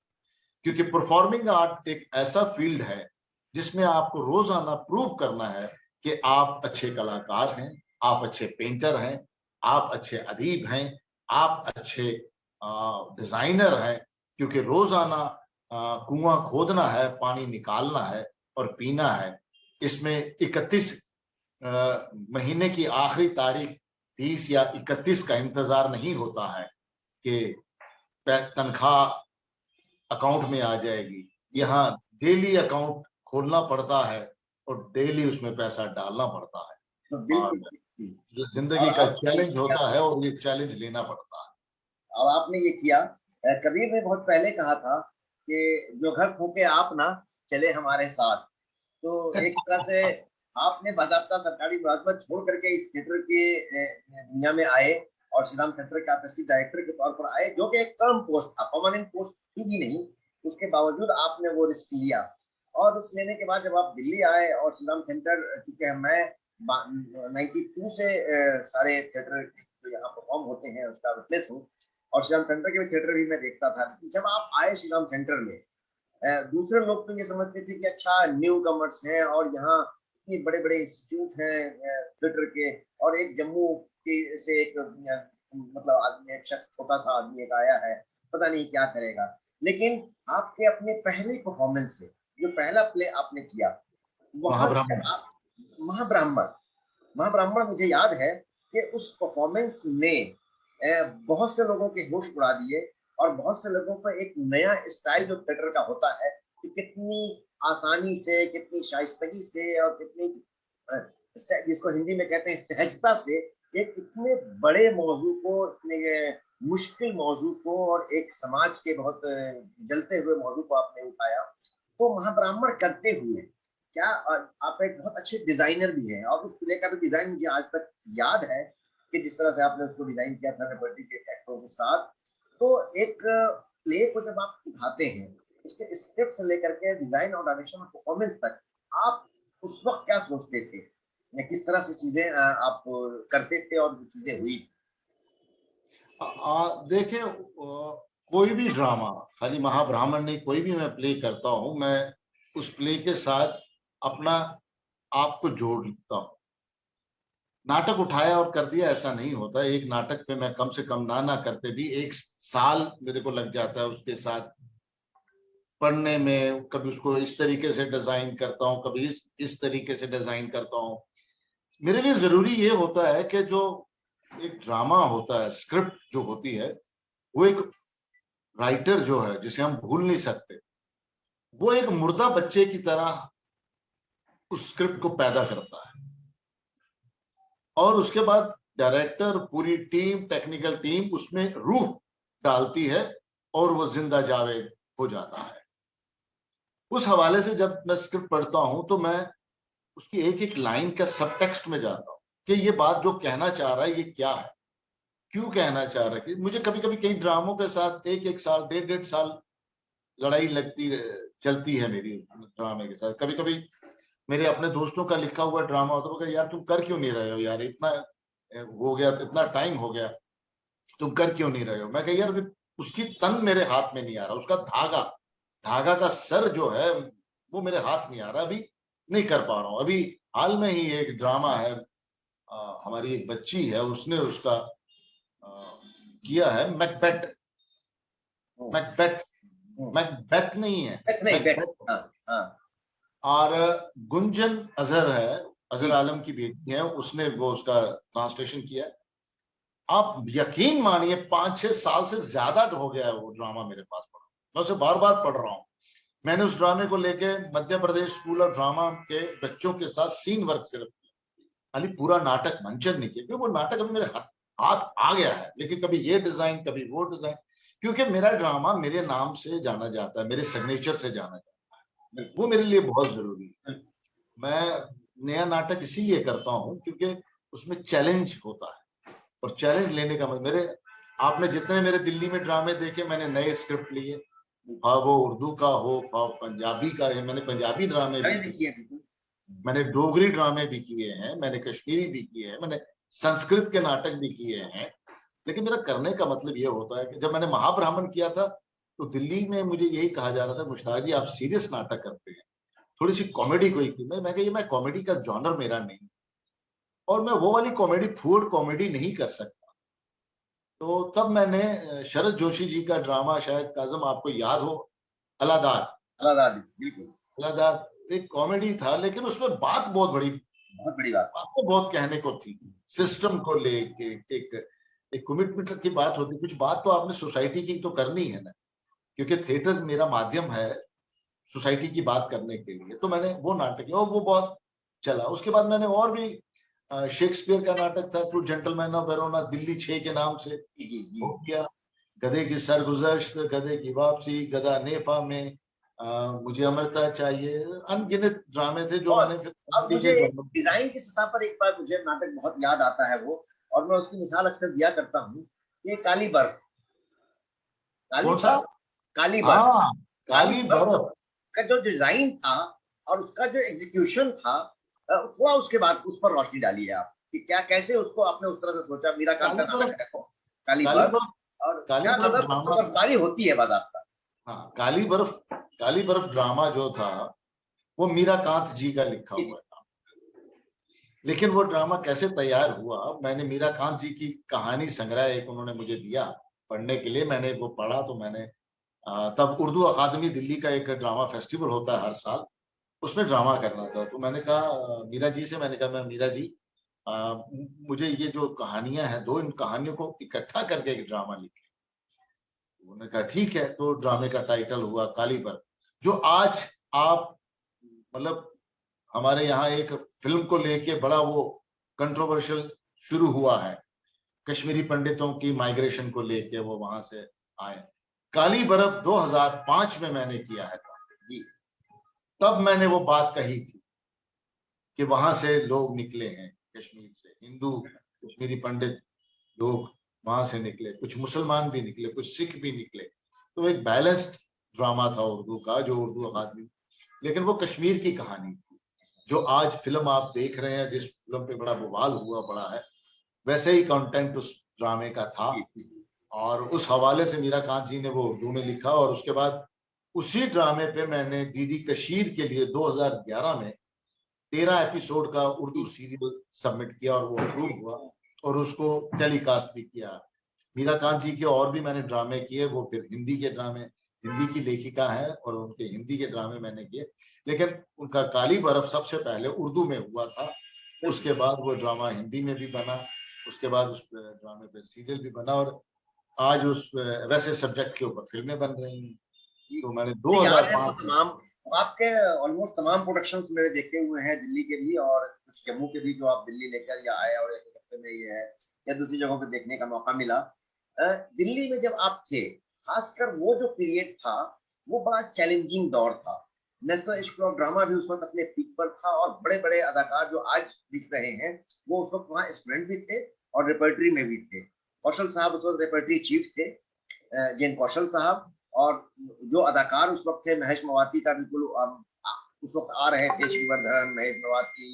क्योंकि परफॉर्मिंग आर्ट एक ऐसा फील्ड है जिसमें आपको रोजाना प्रूव करना है कि आप अच्छे कलाकार हैं, आप अच्छे पेंटर हैं, आप अच्छे अदीब हैं, आप अच्छे डिजाइनर हैं। क्योंकि रोजाना कुआं खोदना है, पानी निकालना है और पीना है। इसमें 31 महीने की आखिरी तारीख 30 या 31 का इंतजार नहीं होता है कि तनख्वाह अकाउंट में आ जाएगी। यहाँ डेली अकाउंट खोलना पड़ता है और डेली उसमें पैसा डालना पड़ता है। बिल्कुल, जिंदगी का चैलेंज होता है और ये चैलेंज लेना पड़ता है। और आपने ये किया। कबीर ने बहुत पहले कहा था कि जो घर फूके आप ना चले हमारे साथ। तो एक तरह से आपने बाकायदा सरकारी मुलाजमत छोड़ करके इस थिएटर के दुनिया में आए और श्री राम सेंटर के आर्टिस्टिक डायरेक्टर के तौर पर आए, जो कि एक टर्म पोस्ट था, परमानेंट पोस्ट थी भी नहीं। उसके बावजूद आपने वो रिस्क लिया, और रिस्क लेने के बाद जब आप दिल्ली आए और श्री राम सेंटर, चूंकि मैं 92 से सारे थिएटर जो यहाँ परफॉर्म होते हैं उसका विटनेस हूँ, और श्री राम सेंटर के थिएटर भी मैं देखता था। जब आप आए श्री राम सेंटर में, दूसरे लोग तो ये समझते थे कि अच्छा न्यू कमर्स हैं और यहाँ इतने बड़े बड़े इंस्टीट्यूट हैं थिएटर के, और एक जम्मू के से एक मतलब आदमी, एक शख्स, छोटा सा आदमी एक आया है, पता नहीं क्या करेगा। लेकिन आपके अपने पहले परफॉर्मेंस से, जो पहला प्ले आपने किया, वहां से आप महाब्राह्मण मुझे याद है कि उस परफॉर्मेंस ने बहुत से लोगों के होश उड़ा दिए, और बहुत से लोगों को एक नया स्टाइल जो थिएटर का होता है कि कितनी आसानी से, कितनी शाइस्तगी से, और कितनी जिसको हिंदी में कहते हैं सहजता से, एक इतने बड़े मौजू को, इतने मुश्किल मौजू को, और एक समाज के बहुत जलते हुए मौजू को आपने उठाया। तो महाब्राह्मण करते हुए क्या आप एक बहुत अच्छे डिजाइनर भी हैं, और उस प्ले का भी डिजाइन मुझे आज तक याद है कि जिस तरह से आपने उसको डिजाइन किया था लिबर्टी के एक्टरों के साथ। तो एक प्ले को जब आप उठाते हैं, उसके स्क्रिप्ट से लेकर के डिजाइन और डायरेक्शन और परफॉर्मेंस तक, आप उस वक्त क्या सोचते थे, या किस तरह से चीजें आप करते थे और चीजें हुई? देखिए, कोई भी ड्रामा, खाली महाब्राह्मण नहीं, कोई भी मैं प्ले करता हूँ, मैं उस प्ले के साथ अपना आप को जोड़ता हूँ। नाटक उठाया और कर दिया ऐसा नहीं होता। एक नाटक पे मैं कम से कम ना करते भी 1 साल मेरे को लग जाता है उसके साथ पढ़ने में। कभी उसको इस तरीके से डिजाइन करता हूँ, कभी इस तरीके से डिजाइन करता हूँ। मेरे लिए जरूरी ये होता है कि जो एक ड्रामा होता है, स्क्रिप्ट जो होती है, वो एक राइटर जो है जिसे हम भूल नहीं सकते, वो एक मुर्दा बच्चे की तरह उस स्क्रिप्ट को पैदा करता है, और उसके बाद डायरेक्टर, पूरी टीम, टेक्निकल टीम उसमें रूह डालती है और वो जिंदा जावेद हो जाता है। उस हवाले से जब मैं स्क्रिप्ट पढ़ता हूं तो मैं उसकी एक एक लाइन का सब टेक्स्ट में जाता हूं कि ये बात जो कहना चाह रहा है ये क्या है, क्यों कहना चाह रहा है। मुझे कभी कभी कई ड्रामों के साथ 1-1 साल, 1.5 साल लड़ाई चलती है मेरी ड्रामे के साथ। कभी कभी मेरे अपने दोस्तों का लिखा हुआ ड्रामा होता है, वो कहते, यार तुम कर क्यों नहीं रहे हो यार, इतना हो गया, इतना टाइम हो गया, तुम कर क्यों नहीं रहे हो। मैं कह यार उसकी तन मेरे हाथ में नहीं आ रहा, उसका धागा धागा का सर जो है वो मेरे हाथ नहीं आ रहा, अभी नहीं कर पा रहा हूँ। अभी हाल में ही एक ड्रामा है, हमारी एक बच्ची है, उसने उसका किया है, मैकबेथ। मैकबेथ मैकबेथ नहीं है, नहीं, मैकबेथ। हाँ हाँ और गुंजन अजहर है, अजहर जी, आलम की बेटी है, उसने वो उसका ट्रांसलेशन किया है। आप यकीन मानिए 5-6 साल से ज्यादा हो गया है वो ड्रामा मेरे पास पड़ा, मैं उसे बार बार पढ़ रहा हूँ। मैंने उस ड्रामे को लेके Madhya Pradesh school of drama के बच्चों के साथ सीन वर्क सिर्फ किया, खाली पूरा नाटक मंचन नहीं किया, क्योंकि वो नाटक अभी मेरे हाथ आ गया है। लेकिन कभी ये डिजाइन, कभी वो डिजाइन, क्योंकि मेरा ड्रामा मेरे नाम से जाना जाता है, मेरे सिग्नेचर से जाना जाता है, वो मेरे लिए बहुत जरूरी है। मैं नया नाटक इसीलिए करता हूँ क्योंकि उसमें चैलेंज होता है, और चैलेंज लेने का मेरे, आपने जितने मेरे दिल्ली में ड्रामे देखे, मैंने नए स्क्रिप्ट लिए, वो उर्दू का हो, पंजाबी का है, मैंने पंजाबी ड्रामे भी किए, मैंने डोगरी ड्रामे भी किए हैं, मैंने कश्मीरी भी किए हैं, मैंने संस्कृत के नाटक भी किए हैं। लेकिन मेरा करने का मतलब ये होता है कि जब मैंने महाब्राह्मण किया था तो दिल्ली में मुझे यही कहा जा रहा था, मुश्ताक जी आप सीरियस नाटक करते हैं, थोड़ी सी कॉमेडी कोई की। मैं कही मैं कॉमेडी का जॉनर मेरा नहीं, और मैं वो वाली कॉमेडी फूड कॉमेडी नहीं कर सकता। तो तब मैंने शरद जोशी जी का ड्रामा, शायद काजम आपको याद हो, अलादार। बिल्कुल अलादार एक कॉमेडी था, लेकिन उसमें बात बहुत बड़ी बात, आपको बहुत कहने को थी, सिस्टम को लेके एक कमिटमेंट की बात होती, कुछ बात तो आपने सोसाइटी की तो करनी है ना, क्योंकि थिएटर मेरा माध्यम है सोसाइटी की बात करने के लिए। तो मैंने वो नाटक किया और वो बहुत चला। उसके बाद मैंने और भी शेक्सपियर का नाटक था, two gentlemen of Verona, Delhi 6 के नाम से हो गया, गधे की सरगुजश्त, गधे की वापसी, गधा नेफा में, मुझे अमरता चाहिए, अनगिनत ड्रामे थे जो मैंने फिर अब मुझे डिजाइन की सतह पर एक बार मुझे नाटक बहुत याद आता है वो, और मैं उसकी मिसाल अक्सर दिया करता हूँ, ये काली बर्फ। काली कौन सा? बर्फ, काली बर्फ, हाँ, काली काली बर्फ बर्फ। का जो डिजाइन था और उसका जो एग्जीक्यूशन था, थोड़ा उसके बाद उस पर रोशनी डाली है आप कि क्या, कैसे उसको आपने उस तरह से सोचा। मीरा कांत का नाटक है वो काली बर्फ, और काली क्या बर्फ गजब ड्रामा, बर्फबारी होती है बाज़ाब्ता। हाँ काली बर्फ ड्रामा जो था वो मीरा कांत जी का लिखा हुआ था। लेकिन वो ड्रामा कैसे तैयार हुआ, मैंने मीरा कांत जी की कहानी संग्रह एक उन्होंने मुझे दिया पढ़ने के लिए, मैंने वो पढ़ा। तो मैंने तब उर्दू अकादमी दिल्ली का एक ड्रामा फेस्टिवल होता है हर साल, उसमें ड्रामा करना था। तो मैंने कहा मीरा जी से, मैंने कहा मैं मीरा जी, मुझे ये जो कहानियां हैं दो, इन कहानियों को इकट्ठा करके एक ड्रामा लिखे। उन्होंने कहा ठीक है। तो ड्रामे का टाइटल हुआ काली बर्फ, जो आज आप मतलब हमारे यहाँ एक फिल्म को लेके बड़ा वो कंट्रोवर्शियल शुरू हुआ है, कश्मीरी पंडितों की माइग्रेशन को लेके वो वहां से आए। काली बर्फ 2005 में मैंने किया है जी, तब मैंने वो बात कही थी कि वहां से लोग निकले हैं, कश्मीर से हिंदू कश्मीरी पंडित लोग वहां से निकले, कुछ मुसलमान भी निकले, कुछ सिख भी निकले। तो एक बैलेंस्ड ड्रामा था उर्दू का, जो उर्दू अकादमी, लेकिन वो कश्मीर की कहानी थी। जो आज फिल्म आप देख रहे हैं, जिस फिल्म पे बड़ा बवाल हुआ पड़ा है, वैसे ही कंटेंट उस ड्रामे का था। और उस हवाले से मीरा कांत जी ने वो उर्दू में लिखा, और उसके बाद उसी ड्रामे पे मैंने डीडी कशीर के लिए 2011 में 13 एपिसोड का उर्दू सीरियल सबमिट किया, और वो अप्रूव हुआ और उसको टेलीकास्ट भी किया। मीरा कांत जी के और भी मैंने ड्रामे किए, वो फिर हिंदी के ड्रामे, हिंदी की लेखिका है और उनके हिंदी के ड्रामे मैंने किए। लेकिन उनका काली बर्फ सबसे पहले उर्दू में हुआ था, उसके बाद वो ड्रामा हिंदी में भी बना, उसके बाद उस ड्रामे पे सीरियल भी बना, और आज उस वैसे सब्जेक्ट के ऊपर फिल्में बन रही हैं। तो मैंने 2005 तमाम आपके ऑलमोस्ट तमाम प्रोडक्शंस मेरे देखे हुए हैं, दिल्ली के भी और कुछ जम्मू के भी, जो आप दिल्ली लेकर या आए और एक हफ्ते में ये है या दूसरी जगहों पे देखने का मौका मिला। दिल्ली में जब आप थे, खासकर वो जो पीरियड था वो बड़ा चैलेंजिंग दौर था। नेशनल स्कूल ऑफ ड्रामा भी उस वक्त अपने पीक पर था, और बड़े बड़े अदाकार जो आज दिख रहे हैं वो उस वक्त वहाँ स्टूडेंट भी थे और रेपर्टरी में भी थे। कौशल साहब उस वक्त रेपर्टरी चीफ थे, जैन कौशल साहब, और जो अदाकार उस वक्त थे, महेश मवाती का बिल्कुल उस वक्त आ रहे थे, श्रीवर्धन, महेश मवाती,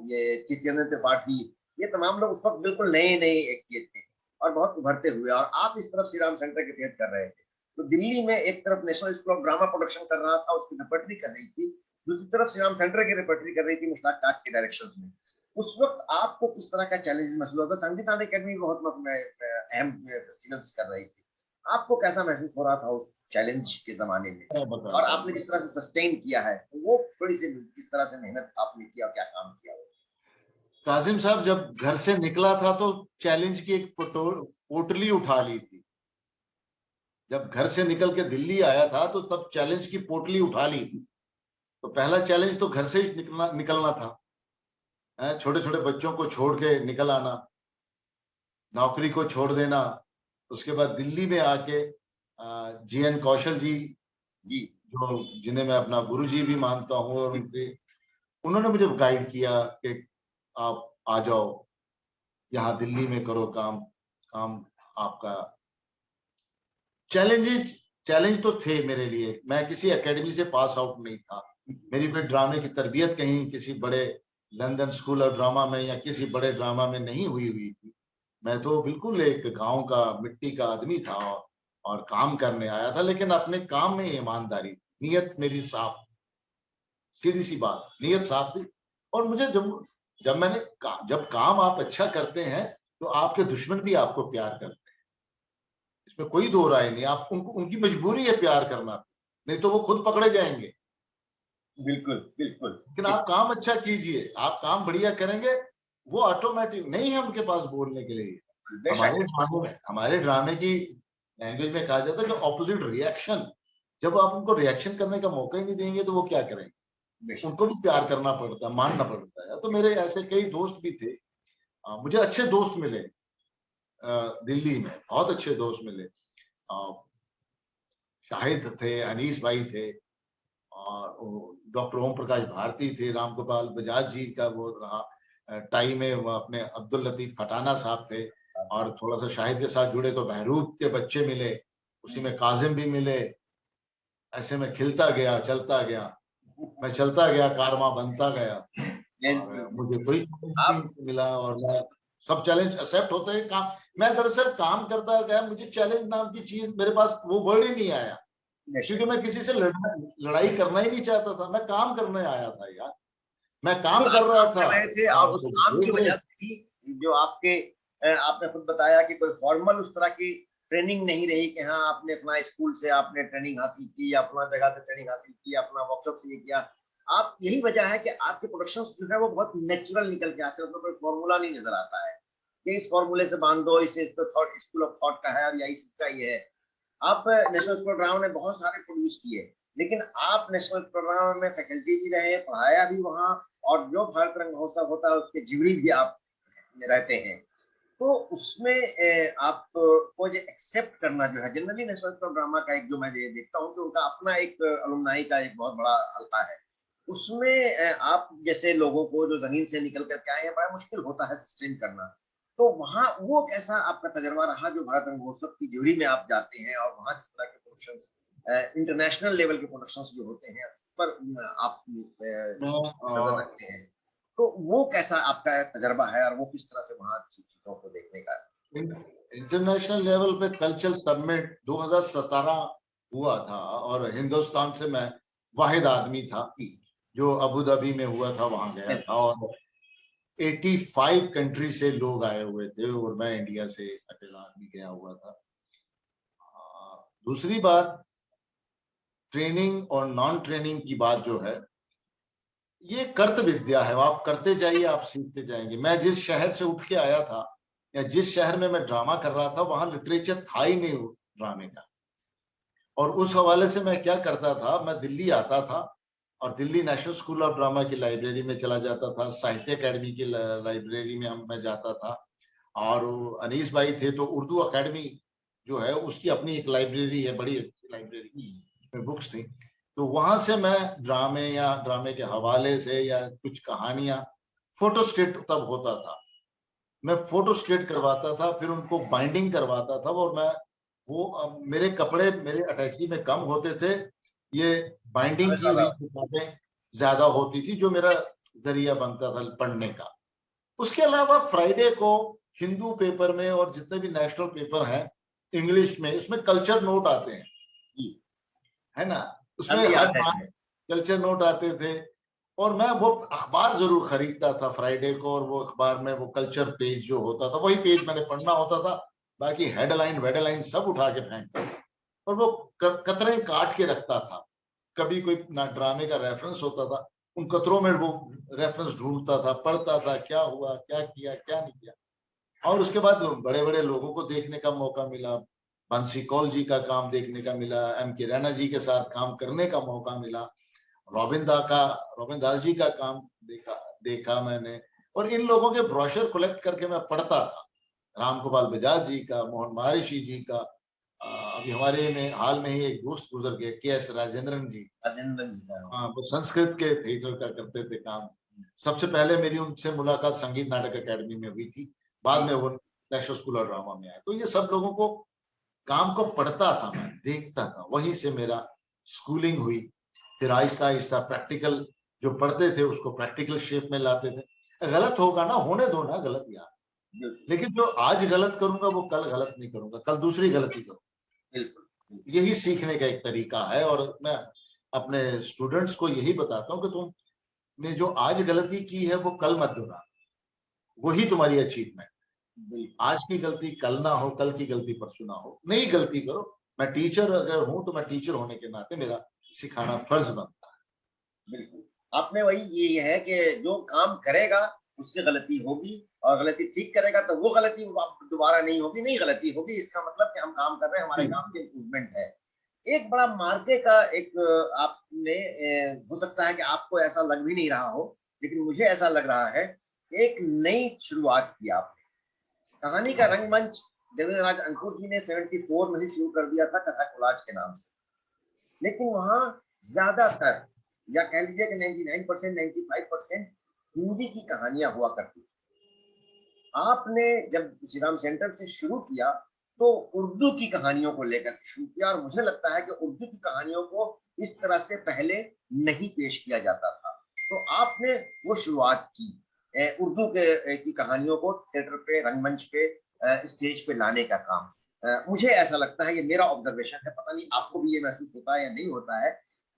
ये चित्तेंद्र त्रिपाठी, ये तमाम लोग उस वक्त बिल्कुल नए नए एक्टर थे और बहुत उभरते हुए, और आप इस तरफ श्री राम सेंटर के तहत कर रहे थे। तो दिल्ली में एक तरफ national school of drama production कर रहा था, उसकी रिपर्टरी कर रही थी, दूसरी तरफ श्री राम सेंटर की रिपर्टरी कर रही थी मुश्ताक काट के डायरेक्शन में। उस वक्त आपको किस तरह का चैलेंज महसूस होता? संगीत अकेडमी बहुत अहम फेस्टिवल्स कर रही थी, आपको कैसा महसूस हो रहा था उस चैलेंज के जमाने में, और आपने जिस तरह से सस्टेन किया है, वो थोड़ी सी किस तरह से मेहनत आपने किया और क्या काम किया? काजिम साहब जब घर से निकला था तो चैलेंज की एक पोटली उठा ली थी। जब घर से निकल के दिल्ली आया था तो तब चैलेंज की पोटली उठा ली थी। तो पहला चैलेंज तो घर से ही निकलना था। छोटे छोटे बच्चों को छोड़ के निकल आना, नौकरी को छोड़ देना। उसके बाद दिल्ली में आके GN कौशल जी जो जिन्हें मैं अपना गुरु जी भी मानता हूँ, और उन्होंने मुझे गाइड किया कि आप आ जाओ यहाँ दिल्ली में करो काम आपका। चैलेंज तो थे मेरे लिए। मैं किसी एकेडमी से पास आउट नहीं था, मेरी कोई ड्रामे की तरबियत कहीं किसी बड़े लंदन स्कूल ऑफ ड्रामा में या किसी बड़े ड्रामा में नहीं हुई थी। मैं तो बिल्कुल एक गांव का मिट्टी का आदमी था और काम करने आया था, लेकिन अपने काम में ईमानदारी, नीयत मेरी साफ, सीधी सी बात, नीयत साफ थी। और मुझे जब काम आप अच्छा करते हैं तो आपके दुश्मन भी आपको प्यार करते हैं, इसमें कोई दो राय नहीं। आप उनकी मजबूरी है प्यार करना, नहीं तो वो खुद पकड़े जाएंगे। बिल्कुल बिल्कुल। लेकिन आप काम अच्छा कीजिए, आप काम बढ़िया करेंगे, वो ऑटोमेटिक नहीं है उनके पास बोलने के लिए। हमारे ड्रामे की लैंग्वेज में कहा जाता है कि ऑपोजिट रिएक्शन। जब आप उनको रिएक्शन करने का मौका ही नहीं देंगे तो वो क्या करेंगे? उनको भी प्यार करना पड़ता है, मानना पड़ता है। तो मेरे ऐसे कई दोस्त भी थे, मुझे अच्छे दोस्त मिले दिल्ली में, बहुत अच्छे दोस्त मिले। शाहिद थे, अनीस भाई थे, और डॉक्टर ओम प्रकाश भारती थे, राम गोपाल बजाज जी का वो रहा टाई में, वो अपने अब्दुल लतीफ खटाना साहब थे, और थोड़ा सा शाहिद के साथ जुड़े तो बहरूप के बच्चे मिले, उसी में काजिम भी मिले। ऐसे में खिलता गया, चलता गया, मैं चलता गया, कारवां बनता गया, और मुझे कोई मिला और मैं सब चैलेंज एक्सेप्ट होते हैं। काम मैं दरअसल काम करता गया, मुझे चैलेंज नाम की चीज मेरे पास वो वर्ड ही नहीं आया, क्योंकि मैं किसी से लड़ाई करना ही नहीं चाहता था। मैं काम करने आया था यार, मैं काम कर रहा था। थे और उस काम की वजह से ही जो आपने खुद बताया कि कोई फॉर्मल उस तरह की ट्रेनिंग नहीं रही कि हाँ आपने अपना स्कूल से आपने ट्रेनिंग हासिल की या अपना जगह से ट्रेनिंग हासिल की, अपना वर्कशॉप से किया। आप यही वजह है कि आपके प्रोडक्शंस जो है वो बहुत नेचुरल निकल के आते हैं, उसमें कोई फॉर्मूला नहीं नजर आता है कि इस फॉर्मूले से बांध दो, इसे स्कूल ऑफ थॉट का है और या इसका ये है। आप नेशनल स्कूल ऑफ ड्रामा ने बहुत सारे प्रोड्यूस किए, लेकिन आप नेशनल स्कूल ऑफ ड्रामा में फैकल्टी भी रहे, पढ़ाया भी वहाँ, और जो भारत रंग महोत्सव होता है उसके जिगरी भी आप रहते हैं। तो उसमें आपको जो एक्सेप्ट करना जो है, generally national school of drama का एक जो मैं देखता हूँ कि उनका अपना एक अलुमनाई का एक बहुत बड़ा हल्का है, उसमें आप जैसे लोगों को जो जमीन से निकल कर के आए हैं, बड़ा मुश्किल होता है सस्टेन करना। तो वहाँ वो कैसा आपका तजर्बा रहा जो भारत रंग महोत्सव की ज्यूरी में आप जाते हैं और वहाँ जिस तरह के प्रोडक्शंस, इंटरनेशनल लेवल के प्रोडक्शंस जो होते हैं उस पर आप नजर रखते हैं, तो वो कैसा आपका तजर्बा है और वो किस तरह से वहाँ चीजों को देखने का? इंटरनेशनल लेवल पे कल्चरल समिट 2017 हुआ था, और हिंदुस्तान से मैं वाहिद आदमी था जो अबू धाबी में हुआ था, वहां गया था, और 85 कंट्री से लोग आए हुए थे, और मैं इंडिया से अकेला आदमी गया हुआ था। दूसरी बात, ट्रेनिंग और नॉन ट्रेनिंग की बात जो है, ये कर्त विद्या है, आप करते जाइए, आप सीखते जाएंगे। मैं जिस शहर से उठ के आया था या जिस शहर में मैं ड्रामा कर रहा था, वहां लिटरेचर था ही नहीं ड्रामे का, और उस हवाले से मैं क्या करता था, मैं दिल्ली आता था और Delhi national school of drama की लाइब्रेरी में चला जाता था, साहित्य अकेडमी की लाइब्रेरी में मैं जाता था, और अनीस भाई थे तो उर्दू अकेडमी जो है उसकी अपनी एक लाइब्रेरी है, बड़ी अच्छी लाइब्रेरी, उसमें बुक्स थी। तो वहां से मैं ड्रामे या ड्रामे के हवाले से या कुछ कहानियां, फोटोस्टेट तब होता था, मैं फोटोस्टेट करवाता था, फिर उनको बाइंडिंग करवाता था, और मैं वो मेरे कपड़े मेरे अटैची में कम होते थे, ये बाइंडिंग की हुई किताबें ज्यादा होती थी जो मेरा जरिया बनता था पढ़ने का। उसके अलावा फ्राइडे को हिंदू पेपर में और जितने भी नेशनल पेपर हैं इंग्लिश में, उसमें कल्चर नोट आते हैं, है ना, उसमें हर कल्चर नोट आते थे। और मैं वो अखबार जरूर खरीदता था फ्राइडे को, और वो अखबार में वो कल्चर पेज जो होता था वही पेज मैंने पढ़ना होता था, बाकी हेडलाइन वेडलाइन सब उठा के फेंकता था। और वो कतरे काट के रखता था, कभी कोई ना ड्रामे का रेफरेंस होता था, उन कतरों में वो रेफरेंस ढूंढता था, पढ़ता था क्या हुआ, क्या किया, क्या नहीं किया। और उसके बाद बड़े बड़े लोगों को देखने का मौका मिला, बंसी कौल जी का काम देखने का मिला, एम के रैना जी के साथ काम करने का मौका मिला, रॉबिन दास जी का काम देखा मैंने। और इन लोगों के ब्रोशर कलेक्ट करके मैं पढ़ता था, राम गोपाल बजाज जी का, मोहन महर्षि जी का, अभी हमारे में हाल में ही एक दोस्त गुजर गए के.एस. राजेंद्रन जी, हाँ, वो संस्कृत के थिएटर का करते थे काम। सबसे पहले मेरी उनसे मुलाकात संगीत नाटक अकेडमी में हुई थी, बाद में वो नेशनल स्कूल ऑफ ड्रामा में आए। तो ये सब लोगों को काम को पढ़ता था, मैं देखता था, वहीं से मेरा स्कूलिंग हुई। फिर आहिस्ता आहिस्ता प्रैक्टिकल जो पढ़ते थे उसको प्रैक्टिकल शेप में लाते थे। गलत होगा ना, होने दो ना गलत यार, लेकिन जो आज गलत करूंगा वो कल गलत नहीं करूंगा, कल दूसरी गलती करूंगा। यही सीखने का एक तरीका है। और मैं अपने स्टूडेंट्स को यही बताता हूँ कि तुमने जो आज गलती की है वो कल मत दोहराना, वही तुम्हारी अचीवमेंट। आज की गलती कल ना हो, कल की गलती परसों ना हो, नई गलती करो। मैं टीचर अगर हूं तो मैं टीचर होने के नाते मेरा सिखाना फर्ज बनता है। बिल्कुल, आपने वही ये है कि जो काम करेगा उससे गलती होगी, और गलती ठीक करेगा तो वो गलती दोबारा नहीं होगी, नई गलती होगी। इसका मतलब कि हम काम कर रहे हैं, हमारे काम की इम्प्रूवमेंट है। एक बड़ा मार्के का एक आपने हो सकता है कि आपको ऐसा लग भी नहीं रहा हो, लेकिन मुझे ऐसा लग रहा है, एक नई शुरुआत की आपने। कहानी का रंगमंच देवेंद्र राज अंकुर जी ने 74 में ही शुरू कर दिया था कथा कोलाज के नाम से, लेकिन वहां ज्यादातर या कह लीजिए कि 99% 95% हिंदी की कहानियां हुआ करती थी। आपने जब श्री राम सेंटर से शुरू किया तो उर्दू की कहानियों को लेकर शुरू किया, और मुझे लगता है कि उर्दू की कहानियों को इस तरह से पहले नहीं पेश किया जाता था। तो आपने वो शुरुआत की उर्दू की कहानियों को थिएटर पे, रंगमंच पे, स्टेज पे लाने का काम। मुझे ऐसा लगता है, ये मेरा ऑब्जर्वेशन है, पता नहीं आपको भी ये महसूस होता है या नहीं होता है।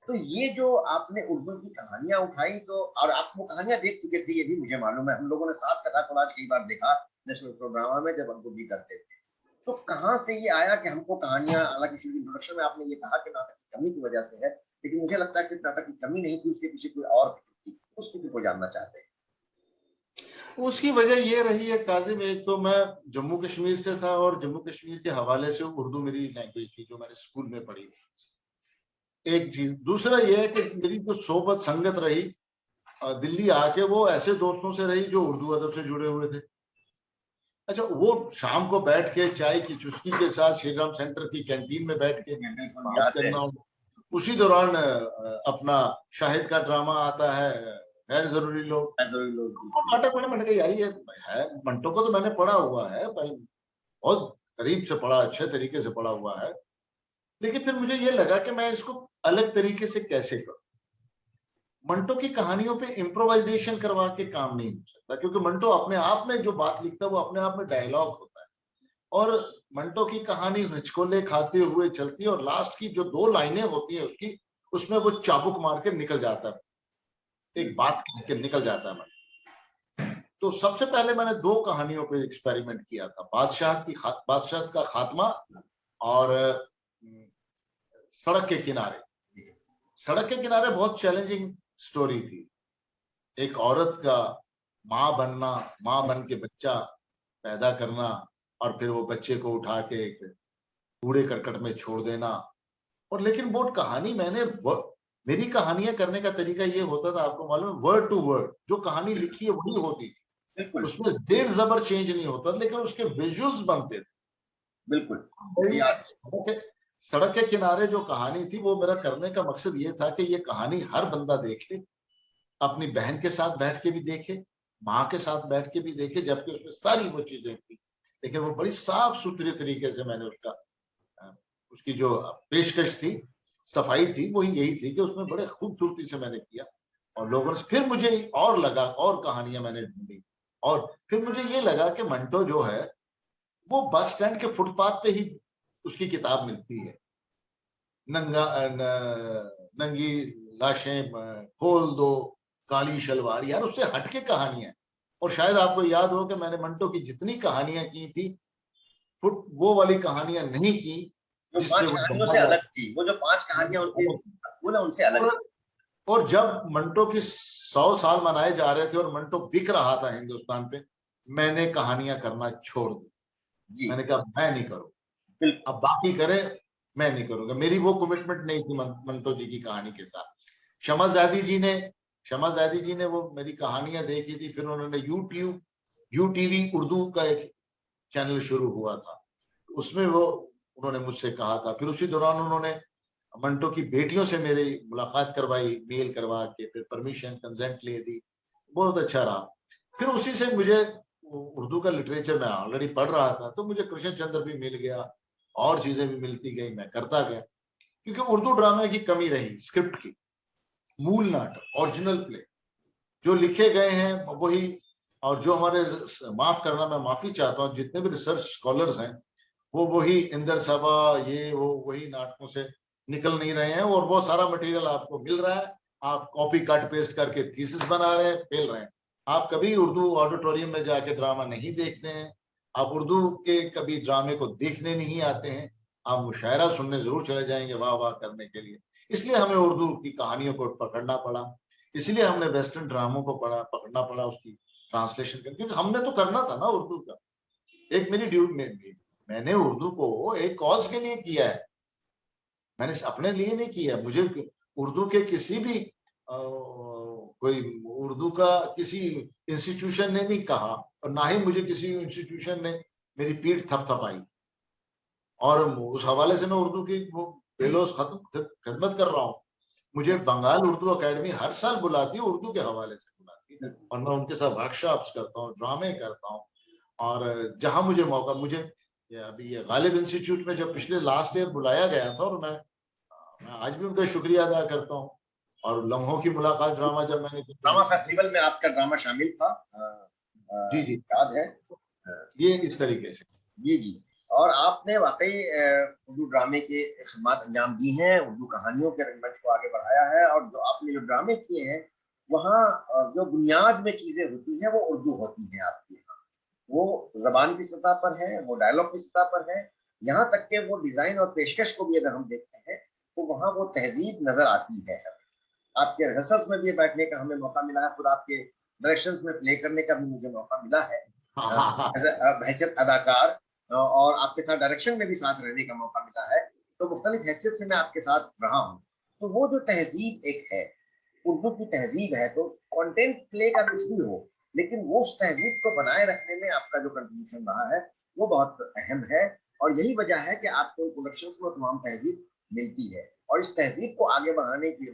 तो ये जो आपने उर्दू की कहानियां उठाई, तो और आप वो कहानियां देख चुके थे, ये भी मुझे मालूम है, हम लोगों ने साथ कथा कोलाज कई बार देखा नेशनल प्रोग्राम में जब अंकुर जी करते थे। तो कहाँ से ये आया कि हमको कहानियां, हालांकि शुरू इंट्रोडक्शन में आपने ये कहा कि नाटक की कमी की वजह से है, लेकिन मुझे लगता है सिर्फ नाटक की कमी नहीं थी, उसके पीछे कोई और फिक्र थी, उस फिक्र को जानना चाहते हैं। उसकी वजह ये रही है काजिम, एक तो मैं जम्मू कश्मीर से था और जम्मू कश्मीर के हवाले से उर्दू मेरी लैंग्वेज थी जो मैंने स्कूल में पढ़ी थी, एक चीज। दूसरा ये है कि मेरी जो सोबत संगत रही दिल्ली आके, वो ऐसे दोस्तों से रही जो उर्दू अदब से जुड़े हुए थे। अच्छा, वो शाम को बैठ के चाय की चुस्की के साथ श्री राम सेंटर की कैंटीन में बैठ के बात करना, उसी दौरान अपना शाहिद का ड्रामा आता है, गैर जरूरी लोग, नाटक मैंने कहा यार ये है, मंटो को तो मैंने पढ़ा हुआ है, बहुत करीब से पढ़ा, अच्छे तरीके से पढ़ा हुआ है, लेकिन फिर मुझे ये लगा कि मैं इसको अलग तरीके से कैसे करूं। मंटो की कहानियों पे इम्प्रोवाइजेशन करवा के काम नहीं हो सकता, क्योंकि मंटो अपने आप में जो बात लिखता है वो अपने आप में डायलॉग होता है, और मंटो की कहानी हिचकोले खाते हुए चलती है, और लास्ट की जो 2 लाइनें होती है उसकी, उसमें वो चाबुक मार के निकल जाता है, एक बात कह के निकल जाता है। तो सबसे पहले मैंने 2 कहानियों पे एक्सपेरिमेंट किया था, बादशाह का खात्मा और सड़क के किनारे। सड़क के किनारे बहुत चैलेंजिंग स्टोरी थी, एक औरत का माँ बनना, माँ बन के बच्चा पैदा करना, और फिर वो बच्चे को उठा के एक कूड़े करकट में छोड़ देना। और लेकिन वो कहानी मेरी कहानियां करने का तरीका ये होता था, आपको मालूम है, वर्ड टू वर्ड जो कहानी लिखी है वही होती थी, उसमें जेर जबर चेंज नहीं होता, लेकिन उसके विजुअल्स बनते थे। बिल्कुल। सड़क के किनारे जो कहानी थी वो मेरा करने का मकसद ये था कि ये कहानी हर बंदा देखे, अपनी बहन के साथ बैठ के भी देखे, माँ के साथ बैठ के भी देखे, जबकि उसमें सारी वो चीजें थी, लेकिन वो बड़ी साफ सुथरे तरीके से मैंने उसका उसकी जो पेशकश थी, सफाई थी, वो यही थी कि उसमें बड़े खूबसूरती से मैंने किया और लोगों से फिर मुझे और लगा, और कहानियां मैंने ढूंढी और फिर मुझे ये लगा कि मंटो जो है वो बस स्टैंड के फुटपाथ पे ही उसकी किताब मिलती है। नंगी लाशें खोल दो, काली शलवार, यार उससे हटके कहानियां। और शायद आपको याद हो कि मैंने मंटो की जितनी कहानियां की थी, वो वाली कहानियां नहीं की जो जिस पे 5 वो कहानियों से धमाका। अलग थी, वो जो 5 कहानियां उनकी वो ना उनसे अलग थी। और जब मंटो की 100 साल मनाए जा रहे थे और मंटो बिक रहा था हिंदुस्तान पे, मैंने कहानियां करना छोड़ दी। जी मैंने कहा मैं नहीं करूँ, बिल्कुल। अब बाकी करे, मैं नहीं करूंगा। मेरी वो कमिटमेंट नहीं थी मंटो जी की कहानी के साथ। शमा ज़ैदी जी ने वो मेरी कहानियां देखी थी, फिर उन्होंने यूटीवी उर्दू का एक चैनल शुरू हुआ था, उसमें वो उन्होंने मुझसे कहा था। फिर उसी दौरान उन्होंने मंटो की बेटियों से मेरी मुलाकात करवाई, मेल करवा के, फिर परमिशन कंसेंट ले दी, बहुत अच्छा रहा। फिर उसी से मुझे उर्दू का लिटरेचर मैं ऑलरेडी पढ़ रहा था, तो मुझे कृष्ण चंद्र भी मिल गया और चीजें भी मिलती गई, मैं करता गया। क्योंकि उर्दू ड्रामे की कमी रही, स्क्रिप्ट की, मूल नाटक, ओरिजिनल प्ले जो लिखे गए हैं वही। और जो हमारे, माफ करना, मैं माफी चाहता हूँ, जितने भी रिसर्च स्कॉलर्स हैं वो वही इंदर सभा, ये वो वही नाटकों से निकल नहीं रहे हैं, और वो सारा मटेरियल आपको मिल रहा है, आप कॉपी कट पेस्ट करके थीसिस बना रहे हैं, फेल रहे हैं। आप कभी उर्दू ऑडिटोरियम में जाके ड्रामा नहीं देखते हैं, आप उर्दू के कभी ड्रामे को देखने नहीं आते हैं, आप मुशायरा सुनने जरूर चले जाएंगे वाह वाह करने के लिए। इसलिए हमें उर्दू की कहानियों को पकड़ना पड़ा, इसलिए हमने वेस्टर्न ड्रामों को पकड़ना पड़ा, उसकी ट्रांसलेशन करके, क्योंकि हमने तो करना था ना उर्दू का। एक मेरी ड्यूटी, मैंने उर्दू को एक कॉज के लिए किया है, मैंने अपने लिए नहीं किया। मुझे उर्दू के किसी भी कोई उर्दू का किसी इंस्टीट्यूशन ने नहीं कहा, और ना ही मुझे किसी इंस्टीट्यूशन ने मेरी पीठ थपथपाई, और उस हवाले से मैं उर्दू की वो बेलोस खिदमत कर रहा हूँ। मुझे बंगाल उर्दू एकेडमी हर साल बुलाती है, उर्दू के हवाले से बुलाती है, और मैं उनके साथ वर्कशॉप्स करता हूँ, ड्रामे करता हूँ। और जहां मुझे मौका, मुझे अभी ये गालिब इंस्टीट्यूट में जब पिछले लास्ट ईयर बुलाया गया था, और मैं आज भी उनका शुक्रिया अदा करता हूँ। और लम्हों की मुलाकात ड्रामा जब मैंने ड्रामा फेस्टिवल में आपका ड्रामा शामिल था, जी जी, याद है? ये इस तरीके से। जी जी। और आपने वाकई उर्दू ड्रामे के खिदमत अंजाम दी हैं, उर्दू कहानियों के रंगमंच को आगे बढ़ाया है, और जो आपने जो ड्रामे किए हैं वहाँ जो बुनियाद में चीजें होती हैं वो उर्दू होती हैं आपके यहाँ। वो जबान की सतह पर है, वो डायलॉग की सतह पर है, यहाँ तक के वो डिजाइन और पेशकश को भी अगर हम देखते हैं तो वहाँ वो तहजीब नजर आती है। आपके रिहर्सल्स में भी बैठने का हमें मौका मिला है, खुद आपके डायरेक्शंस में प्ले करने का भी मुझे मौका मिला है हैसियत अदाकार, और आपके साथ डायरेक्शन में भी साथ रहने का मौका मिला है, तो मुख्तलिफ हैसियत से मैं आपके साथ रहा हूँ। तो वो जो तहजीब एक है, उर्दू की तहजीब है, तो कंटेंट प्ले का कुछ भी हो, लेकिन वो उस तहजीब को बनाए रखने में आपका जो कंट्रीब्यूशन रहा है वो बहुत अहम है, और यही वजह है कि आपको प्रोडक्शंस में तमाम तहजीब मिलती है। और इस तहजीब को आगे बढ़ाने के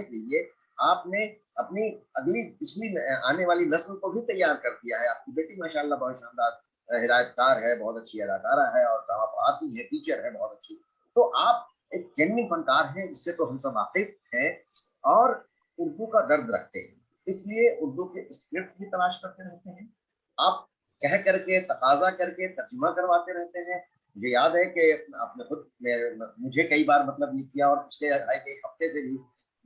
लिए आपने अपनी अगली पिछली आने वाली नस्ल को भी तैयार कर दिया है। आपकी बेटी माशाल्लाह बहुत शानदार हिदायतकार है, बहुत अच्छी अदाकारा है, और ड्रामा पढ़ाती है, टीचर है बहुत अच्छी। तो आप एक जेन्युइन फनकार हैं, जिससे तो हम सब वाकिफ हैं, और उर्दू का दर्द रखते हैं, इसलिए उर्दू के स्क्रिप्ट भी तलाश करते रहते हैं। आप कह करके, तकाजा करके तर्जुमा करवाते रहते हैं। मुझे याद है कि आपने खुद मुझे कई बार मतलब ये किया, और पिछले एक हफ्ते से भी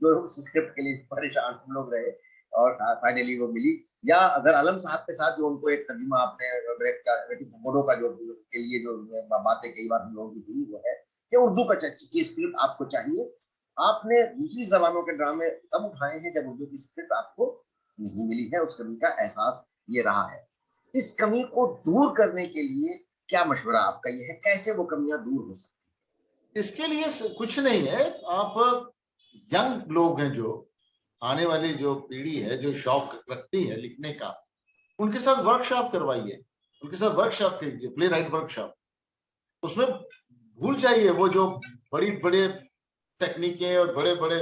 जो स्क्रिप्ट के लिए परेशान हम लोग रहे, और फाइनली वो मिली। या अजहर आलम साहब के साथ जो उनको एक तर्जुमा आपने बोडो का जो के लिए जो बातें कई बार हम लोगों की हुई, वो है कि उर्दू का स्क्रिप्ट आपको चाहिए। आपने दूसरी जबानों के ड्रामे तब उठाए हैं जब उर्दू की स्क्रिप्ट आपको नहीं मिली है, उस कमी का एहसास ये रहा है। इस कमी को दूर करने के लिए क्या मशवरा आपका ये है, कैसे वो कमियां दूर हो सकती? इसके लिए कुछ नहीं है, आप यंग लोग हैं, जो आने वाली जो पीढ़ी है जो शौक रखती है लिखने का, उनके साथ वर्कशॉप करवाइए, उनके साथ वर्कशॉप कीजिए, प्ले राइट वर्कशॉप। उसमें भूल जाइए वो जो बड़ी बड़े टेक्निकें और बड़े बड़े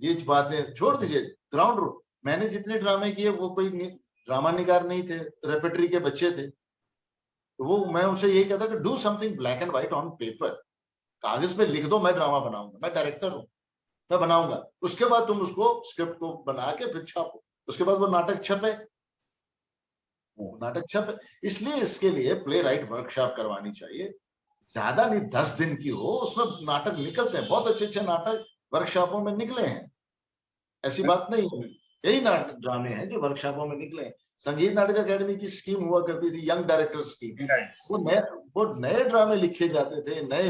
ये बातें छोड़ दीजिए, ग्राउंड रूट। मैंने जितने ड्रामे किए वो कोई ड्रामा निगार नहीं थे, रेपेटरी के बच्चे थे, तो वो मैं उनसे यही कहता कि do something black and white on paper, कागज पे लिख दो मैं ड्रामा बनाऊंगा, मैं डायरेक्टर हूँ, मैं बनाऊंगा, उसके बाद तुम उसको स्क्रिप्ट को बना के फिर छापो, उसके बाद वो नाटक छपे, वो नाटक छपे। इसलिए इसके लिए प्ले राइट वर्कशॉप करवानी चाहिए, ज्यादा नहीं 10 दिन की हो, उसमें नाटक निकलते हैं, बहुत अच्छे अच्छे नाटक वर्कशॉपों में निकले हैं, ऐसी बात नहीं है। यही नाटक ड्रामे हैं जो वर्कशॉपों में निकले हैं। संगीत नाटक अकेडमी की स्कीम हुआ करती थी, यंग डायरेक्टर स्कीम, वो नए ड्रामे लिखे जाते थे, नए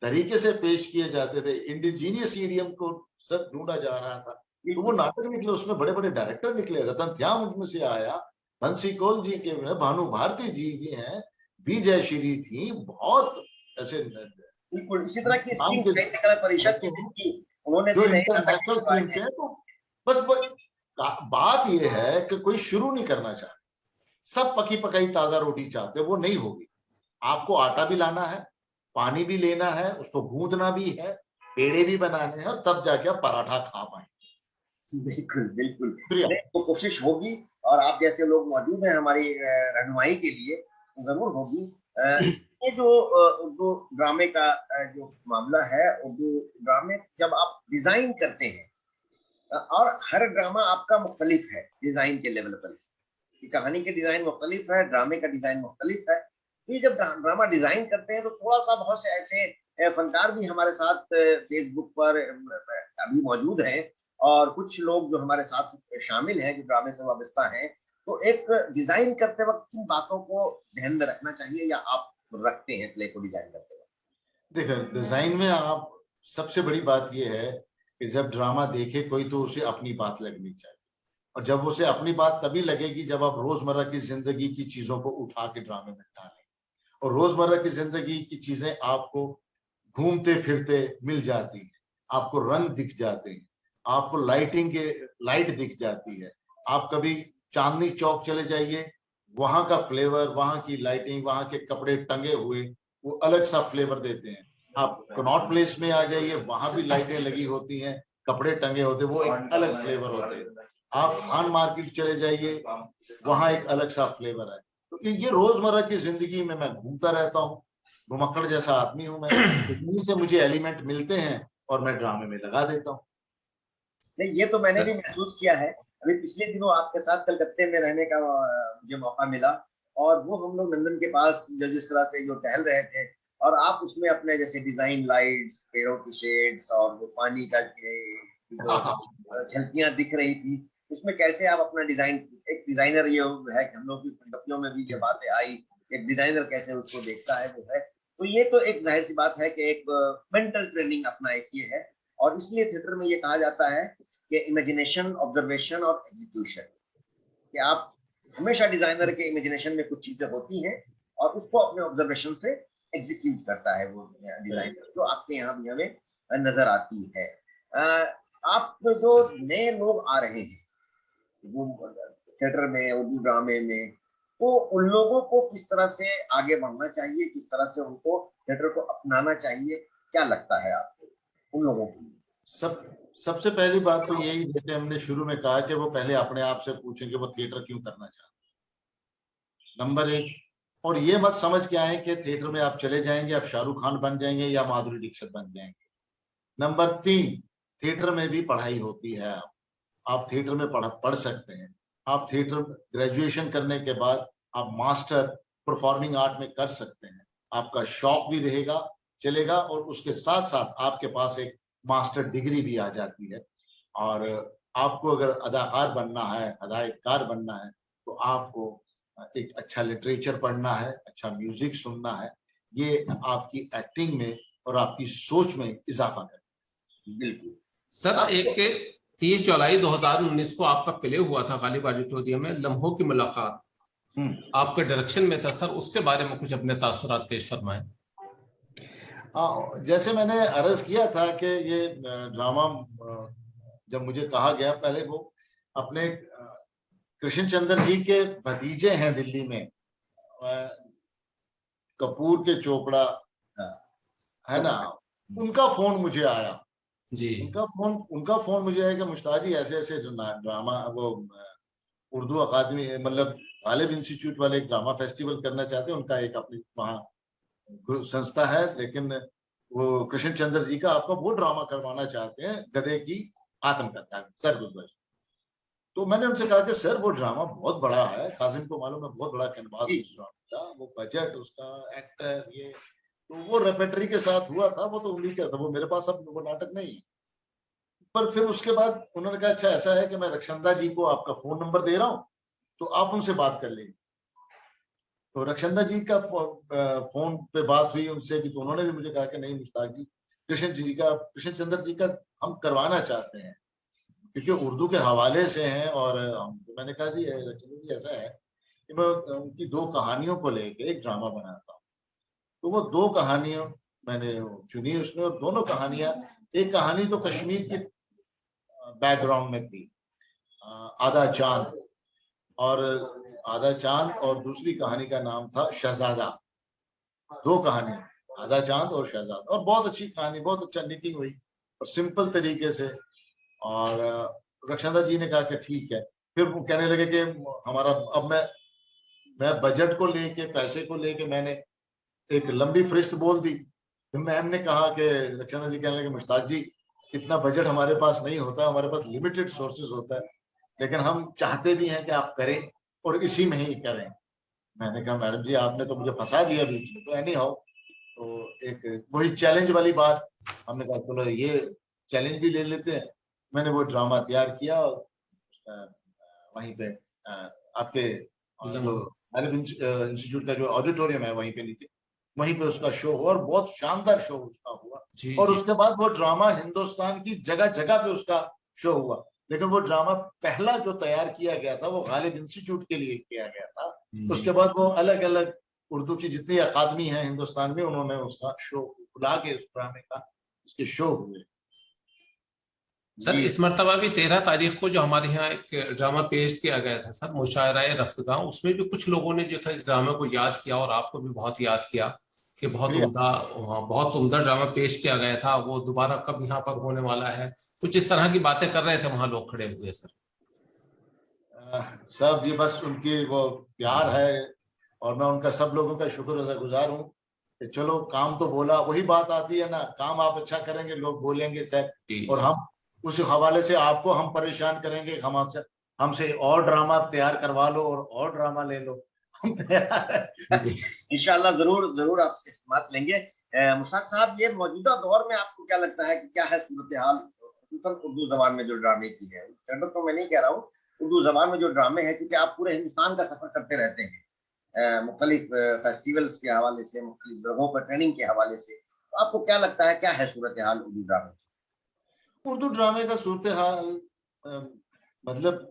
तरीके से पेश किए जाते थे, इंडिजीनियस ईडियम को सब ढूंढा जा रहा था, तो वो नाटक निकले, उसमें बड़े बड़े डायरेक्टर निकले, रतन श्याम उनमें से आया, बंसी कौल जी के, भानु भारती जी हैं, बी जयश्री थी, बहुत ऐसे बिल्कुल इसी तरह की स्कीम साहित्य कला परिषद की उन्होंने जो भी नए इंटरनेशनल स्कीम थे। तो बस बात ये है कि कोई शुरू नहीं करना चाहता, सब पकी पकाई ताजा रोटी चाहते, वो नहीं होगी। आपको आटा भी लाना है, पानी भी लेना है, उसको गूंदना भी है, पेड़े भी बनाने हैं, तब जाके आप पराठा खा पाएंगे। बिल्कुल बिल्कुल, तो कोशिश होगी और आप जैसे लोग मौजूद हैं हमारी रहनुमाई के लिए, जरूर होगी। ये जो उर्दू ड्रामे का जो मामला है, उर्दू ड्रामे जब आप डिजाइन करते हैं और हर ड्रामा आपका मुख्तलिफ है डिजाइन के लेवल पर, कहानी के डिजाइन मुख्तलिफ है, ड्रामे का डिजाइन मुख्तलिफ है। ये जब ड्रामा डिजाइन करते हैं तो थोड़ा सा बहुत से ऐसे फनकार भी हमारे साथ फेसबुक पर अभी मौजूद हैं और कुछ लोग जो हमारे साथ शामिल हैं जो ड्रामे से वाबस्ता हैं, तो एक डिजाइन करते वक्त किन बातों को ध्यान में रखना चाहिए या आप रखते हैं प्ले को डिजाइन करते वक्त? देखिए, डिजाइन में आप सबसे बड़ी बात यह है कि जब ड्रामा देखे कोई तो उसे अपनी बात लगनी चाहिए, और जब उसे अपनी बात तभी लगेगी जब आप रोजमर्रा की जिंदगी की चीजों को उठा के ड्रामे में डालें, और रोजमर्रा की जिंदगी की चीजें आपको घूमते फिरते मिल जाती हैं, आपको रंग दिख जाते हैं, आपको लाइट दिख जाती है। आप कभी चांदनी चौक चले जाइए, वहां का फ्लेवर, वहां की लाइटिंग, वहां के कपड़े टंगे हुए वो अलग सा फ्लेवर देते हैं। आप कनॉट प्लेस में आ जाइए, वहां भी लाइटें लगी होती हैं, कपड़े टंगे होते हैं, वो एक अलग फ्लेवर होते हैं। आप खान मार्केट चले जाइए, वहां एक अलग सा फ्लेवर है। तो ये रोजमर्रा की जिंदगी में मैं घूमता रहता हूँ, घुमक्कड़ जैसा आदमी हूँ मैं, इन्हीं से मुझे एलिमेंट मिलते हैं और मैं ड्रामे में लगा देता हूँ। नहीं, ये तो मैंने भी महसूस किया है। अभी पिछले दिनों आपके साथ कलकत्ते में रहने का मुझे मौका मिला और वो हम लोग नंदन के पास जिस तरह से जो टहल रहे थे और आप उसमें अपने जैसे डिजाइन लाइट्स, पेड़ों की शेड्स और वो पानी का झलकियां दिख रही थी, उसमें कैसे आप अपना डिजाइन, एक डिजाइनर ये है कि हम लोग की फिल्मों में भी ये बातें आई, एक डिजाइनर कैसे उसको देखता है वो है, तो ये तो एक जाहिर सी बात है कि एक मेंटल ट्रेनिंग अपना एक ये है। और इसलिए थिएटर में ये कहा जाता है कि इमेजिनेशन, ऑब्जर्वेशन और एग्जीक्यूशन, कि आप हमेशा डिजाइनर के इमेजिनेशन में कुछ चीजें होती हैं और उसको अपने ऑब्जर्वेशन से एग्जीक्यूट करता है वो डिजाइनर, जो आपके यहाँ भी हमें नजर आती है। आप जो नए लोग आ रहे हैं थिएटर में, उर्दू ड्रामे में, तो उन लोगों को किस तरह से आगे बढ़ना चाहिए, किस तरह से उनको थिएटर को अपनाना चाहिए, क्या लगता है आपको उन लोगों की? सबसे पहली बात तो यही, जैसे हमने शुरू में कहा कि वो पहले अपने आप से पूछें कि वो थिएटर क्यों करना चाहते हैं, नंबर 1। और ये मत समझ के आए कि थिएटर में आप चले जाएंगे, आप शाहरुख खान बन जाएंगे या माधुरी दीक्षित बन जाएंगे। नंबर 3, थिएटर में भी पढ़ाई होती है, आप थिएटर में पढ़ सकते हैं। आप थिएटर ग्रेजुएशन करने के बाद आप मास्टर परफॉर्मिंग आर्ट में कर सकते हैं, आपका शौक भी रहेगा, चलेगा, और उसके साथ साथ आपके पास एक मास्टर डिग्री भी आ जाती है। और आपको अगर अदाकार बनना है, अदाकार बनना है, तो आपको एक अच्छा लिटरेचर पढ़ना है, अच्छा म्यूजिक सुनना है, ये आपकी एक्टिंग में और आपकी सोच में इजाफा करेगा। बिल्कुल सर, एक 30 जुलाई 2019 को आपका प्ले हुआ था गालिब ऑडिटोरियम में, लम्हों की मुलाकात, आपके डायरेक्शन में था सर, उसके बारे में कुछ अपने तासुरात पेश फरमाएं। जैसे मैंने अर्ज किया था कि ये ड्रामा जब मुझे कहा गया, पहले वो अपने कृष्ण चंद्र जी के भतीजे हैं दिल्ली में, कपूर के चोपड़ा है ना, उनका फोन मुझे आया जी। उनका फोन मुझे आया कि मुश्ताक जी ऐसे ऐसे ड्रामा, वो उर्दू अकादमी, मतलब गालिब इंस्टीट्यूट वाले एक ड्रामा फेस्टिवल करना चाहते हैं, उनका एक अपनी वहाँ संस्था है, लेकिन वो कृष्ण चंद्र जी का आपका वो ड्रामा करवाना चाहते हैं, गधे की आत्मकथा, सरगुजर। तो मैंने उनसे कहा कि सर वो ड्रामा बहुत बड़ा है, कासिम को मालूम है बहुत बड़ा कैनवास जी। उस ड्रामा का, वो बजट उसका, एक्टर, ये तो वो रेपेटरी के साथ हुआ था, वो तो उन्हीं का था, वो मेरे पास अब वो नाटक नहीं है। पर फिर उसके बाद उन्होंने कहा अच्छा ऐसा है कि मैं रक्षंदा जी को आपका फोन नंबर दे रहा हूँ, तो आप उनसे बात कर लीजिए। तो रक्षंदा जी का फोन पे बात हुई उनसे भी, तो उन्होंने भी मुझे कहा कि नहीं मुश्ताक जी, कृष्ण चंद्र जी का हम करवाना चाहते हैं, क्योंकि उर्दू के हवाले से हैं। और तो मैंने कहा जी रक्षंदा जी ऐसा है कि मैं उनकी दो कहानियों को लेके एक ड्रामा बनाता हूँ। तो वो दो कहानियां मैंने चुनी उसमें, और दोनों कहानियां, एक कहानी तो कश्मीर की बैकग्राउंड में थी, आधा चांद, और आधा चांद, और दूसरी कहानी का नाम था शहजादा। दो कहानी, आधा चांद और शहजादा, और बहुत अच्छी कहानी, बहुत अच्छा निटिंग हुई और सिंपल तरीके से। और रक्षांदा जी ने कहा कि ठीक है। फिर वो कहने लगे कि हमारा अब मैं बजट को लेके, पैसे को लेके मैंने एक लंबी फरिश्त बोल दी। तो मैम ने कहा कि रक्षांदा जी कहने लगे मुश्ताक जी इतना बजट हमारे पास नहीं होता, हमारे पास लिमिटेड सोर्सेज होता है, लेकिन हम चाहते भी हैं कि आप करें और इसी में ही करें। मैंने कहा मैडम जी आपने तो मुझे फंसा दिया बीच में, तो एनी हाउ, तो एक वही चैलेंज वाली बात, हमने कहा चलो ये चैलेंज भी ले लेते हैं। मैंने वो ड्रामा तैयार किया और वहीं पे आपके जो अरब इंस्टीट्यूट का जो ऑडिटोरियम है वहीं पे नीचे, वहीं पे उसका शो हुआ, और बहुत शानदार शो उसका हुआ। जी और जी। उसके बाद वो ड्रामा हिंदुस्तान की जगह जगह पे उसका शो हुआ। लेकिन वो ड्रामा पहला जो तैयार किया गया था वो गालिब इंस्टीट्यूट के लिए किया गया था। उसके बाद वो अलग अलग उर्दू की जितनी अकादमी है हिंदुस्तान में, उन्होंने उसका शो बुला के उस ड्रामे का उसके शो हुए। सर जी इस मर्तबा भी 13 तारीख को जो हमारे यहाँ एक ड्रामा पेश किया गया था सर, मुशायरा रफ्तगां, उसमें भी कुछ लोगों ने जो था इस ड्रामे को याद किया, और आपको भी बहुत याद किया कि बहुत शुक्रिया। उम्दा, बहुत उम्दा ड्रामा पेश किया गया था, वो दोबारा कब यहाँ पर होने वाला है, कुछ इस तरह की बातें कर रहे थे वहां लोग खड़े हुए सर। सब ये बस उनकी वो जी प्यार है, और मैं उनका सब लोगों का शुक्रगुजार हूँ कि चलो काम तो बोला, वही बात आती है ना, काम आप अच्छा करेंगे लोग बोलेंगे सर, जी और जी। हम उस हवाले से आपको हम परेशान करेंगे, हमसे और ड्रामा तैयार करवा लो और ड्रामा ले लो, हम तैयार है। इंशाल्लाह जरूर जरूर आपसे बात लेंगे। मुश्ताक साहब, ये मौजूदा दौर में आपको क्या लगता है कि क्या है सूरत हाल, खुसूसन उर्दू जबान में जो ड्रामे की है? जनरल तो मैं नहीं कह रहा हूँ, उर्दू जबान में जो ड्रामे हैं, क्योंकि आप पूरे हिंदुस्तान का सफर करते रहते हैं, मुख्तलिफ फेस्टिवल्स के हवाले से, मुख्तलिफ जगहों पर ट्रेनिंग के हवाले से, तो आपको क्या लगता है क्या है सूरत हाल उर्दू ड्रामे की? उर्दू ड्रामे का सूरत हाल, मतलब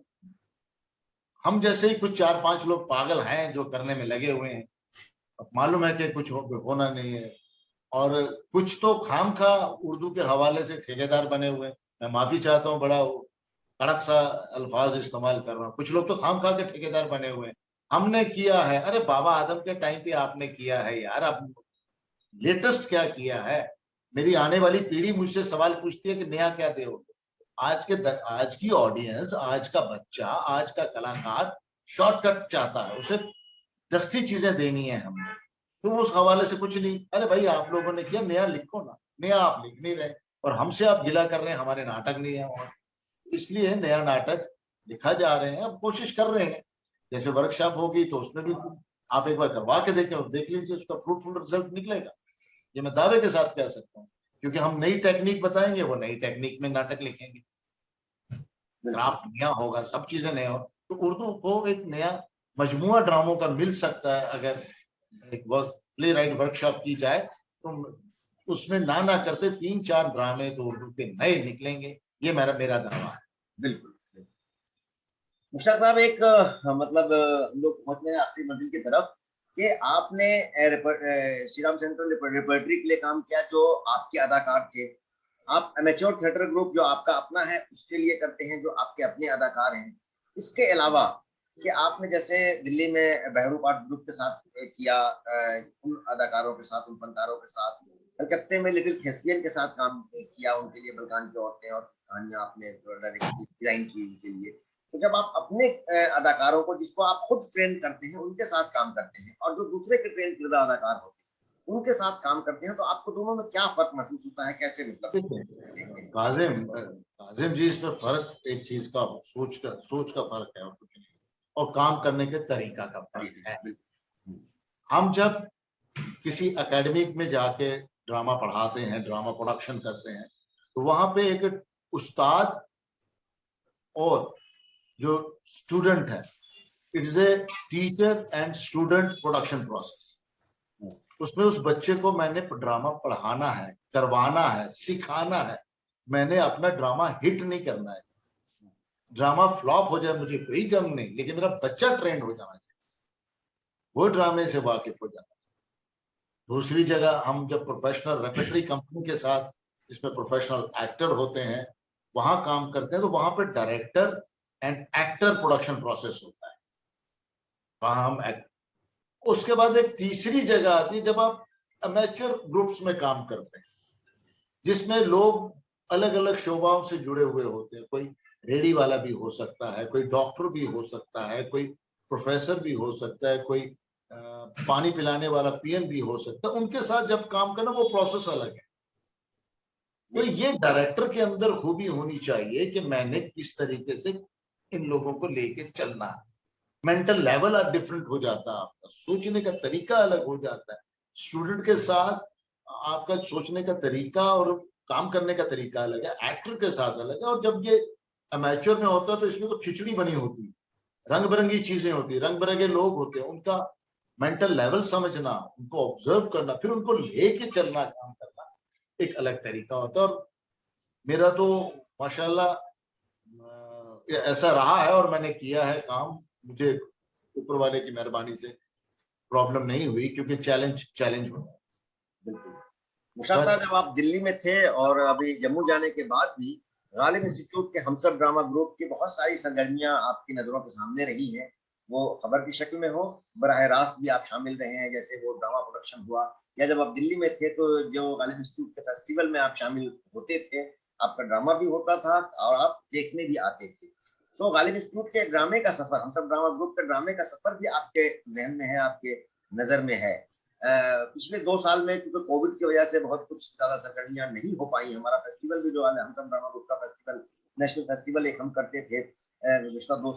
हम जैसे ही कुछ 4-5 लोग पागल हैं जो करने में लगे हुए हैं, अब मालूम है कि कुछ होना नहीं है, और कुछ तो खामखा उर्दू के हवाले से ठेकेदार बने हुए हैं। मैं माफी चाहता हूँ, बड़ा कड़क सा अल्फाज इस्तेमाल कर रहा हूँ, कुछ लोग तो खामखा के ठेकेदार बने हुए हैं। हमने किया है, अरे बाबा आदम के टाइम पे आपने किया है यार, अब लेटेस्ट क्या किया है? मेरी आने वाली पीढ़ी मुझसे सवाल पूछती है कि नया क्या दे। आज की ऑडियंस, आज का बच्चा, आज का कलाकार शॉर्टकट चाहता है, उसे दस्ती चीजें देनी है हमने, तो उस हवाले से कुछ नहीं। अरे भाई आप लोगों ने किया, नया लिखो ना, नया आप लिख नहीं रहे, और हमसे आप गिला कर रहे हैं हमारे नाटक नहीं है, और इसलिए नया नाटक लिखा जा रहे हैं, अब कोशिश कर रहे हैं। जैसे वर्कशॉप होगी तो उसमें भी आप एक बार करवा के देखें और देख लीजिए, उसका फ्रूटफुल रिजल्ट निकलेगा, ये मैं दावे के साथ कह सकता हूँ, क्योंकि हम नई टेक्निक बताएंगे, वो नई टेक्निक में नाटक लिखेंगे, क्राफ्ट नया होगा, सब चीजें नया हो। तो उर्दू को एक नया मजमुआ ड्रामों का मिल सकता है, अगर एक प्ले राइट वर्कशॉप की जाए तो उसमें ना करते 3-4 ड्रामे तो उर्दू के नए निकलेंगे, ये मेरा दावा है। बिल्कुल। मुश्ताक साहब, एक मतलब हम लोग पहुंच रहे हैं आखिरी मंजिल की तरफ, कि आपने श्री राम सेंट्रल रेपर्टरी के लिए काम किया, जो आपके अदाकार थे। आप एमेच्योर थिएटर ग्रुप जो आपका अपना है उसके लिए करते हैं, जो आपके अपने अदाकार हैं। इसके अलावा कि आपने जैसे दिल्ली में बहरू आर्ट ग्रुप के साथ किया, उन अदाकारों के साथ, उन फनकारों के साथ, कलकत्ते में लिटिल थेस्पियन के साथ काम किया, उनके लिए बलकान की औरतें और कहानियां आपने डिजाइन की उनके लिए। तो जब आप अपने अदाकारों को, जिसको आप खुद ट्रेन करते हैं, उनके साथ काम करते हैं, और जो दूसरे के ट्रेन किरदा अदाकार होते हैं, उनके साथ काम करते हैं, तो आपको दोनों में क्या फर्क महसूस होता है, कैसे मतलब? काजिम जी, इसमें फर्क एक चीज का सोच का फर्क है और कुछ नहीं, और काम करने के तरीका का फर्क है। हम जब किसी एकेडमिक में जाके ड्रामा पढ़ाते हैं, ड्रामा प्रोडक्शन करते हैं, तो वहां पे एक उस्ताद और जो स्टूडेंट है, it is a teacher and student production process. उसमें उस बच्चे को मैंने ड्रामा पढ़ाना है, करवाना है, सिखाना है। मैंने अपना ड्रामा हिट नहीं करना है। ड्रामा फ्लॉप हो जाए मुझे कोई गम नहीं, लेकिन मेरा बच्चा ट्रेंड हो जाना चाहिए, वो ड्रामे से वाकिफ हो जाना चाहिए। दूसरी जगह हम जब प्रोफेशनल रेपेटरी कंपनी के साथ, जिसमें प्रोफेशनल एक्टर होते हैं, वहां काम करते हैं, तो वहां पे director and actor production process होता है। वहां हम उसके बाद एक तीसरी जगह आती है जब आप अमेच्योर ग्रुप्स में काम करते हैं, जिसमें लोग अलग अलग शोबाओं से जुड़े हुए होते हैं। कोई रेडी वाला भी हो सकता है, कोई डॉक्टर भी हो सकता है, कोई प्रोफेसर भी हो सकता है, कोई पानी पिलाने वाला पीएन भी हो सकता है। उनके साथ जब काम करना, वो प्रोसेस अलग है। तो ये डायरेक्टर के अंदर खूबी होनी चाहिए कि मैंने किस तरीके से इन लोगों को लेके चलना है। मेंटल लेवल डिफरेंट हो जाता है, आपका सोचने का तरीका अलग हो जाता है। स्टूडेंट के साथ आपका सोचने का तरीका और काम करने का तरीका अलग है, एक्टर के साथ अलग है। और जब ये अमेच्योर में होता है तो इसमें तो खिचड़ी बनी होती है, रंग बिरंगी चीजें होती है, रंग बिरंगे लोग होते हैं। उनका मेंटल लेवल समझना, उनको ऑब्जर्व करना, फिर उनको लेके चलना, काम करना एक अलग तरीका होता है। और मेरा तो माशाल्लाह ऐसा रहा है और मैंने किया है काम, मुझे ऊपर वाले की मेहरबानी से प्रॉब्लम नहीं हुई, क्योंकि चैलेंज होता है। बिल्कुल। मुशाद साहब, जब आप दिल्ली में थे और अभी जम्मू जाने के बाद भी गालिब इंस्टीट्यूट के हमसब ड्रामा ग्रुप की बहुत सारी सरगर्मियां आपकी नजरों के सामने रही हैं, वो खबर की शक्ल में हो, बराह रास्त भी आप शामिल रहे हैं, जैसे वो ड्रामा प्रोडक्शन हुआ, या जब आप दिल्ली में थे तो जो गालिब इंस्टीट्यूट के फेस्टिवल में आप शामिल होते थे, आपका ड्रामा भी होता था और आप देखने भी आते थे। तो गालिब इंस्टीट्यूट के ड्रामे का सफर, हमसब ड्रामा ग्रुप के ड्रामे का सफर भी आपके जहन में है, आपके नजर में है। पिछले 2 साल में चूंकि कोविड की वजह से बहुत कुछ ज्यादा सरगर्मियां नहीं हो पाई, हमारा फेस्टिवल भी जो है हम सब ड्रामा ग्रुप का फेस्टिवल, नेशनल फेस्टिवल एक हम करते थे पिछला 2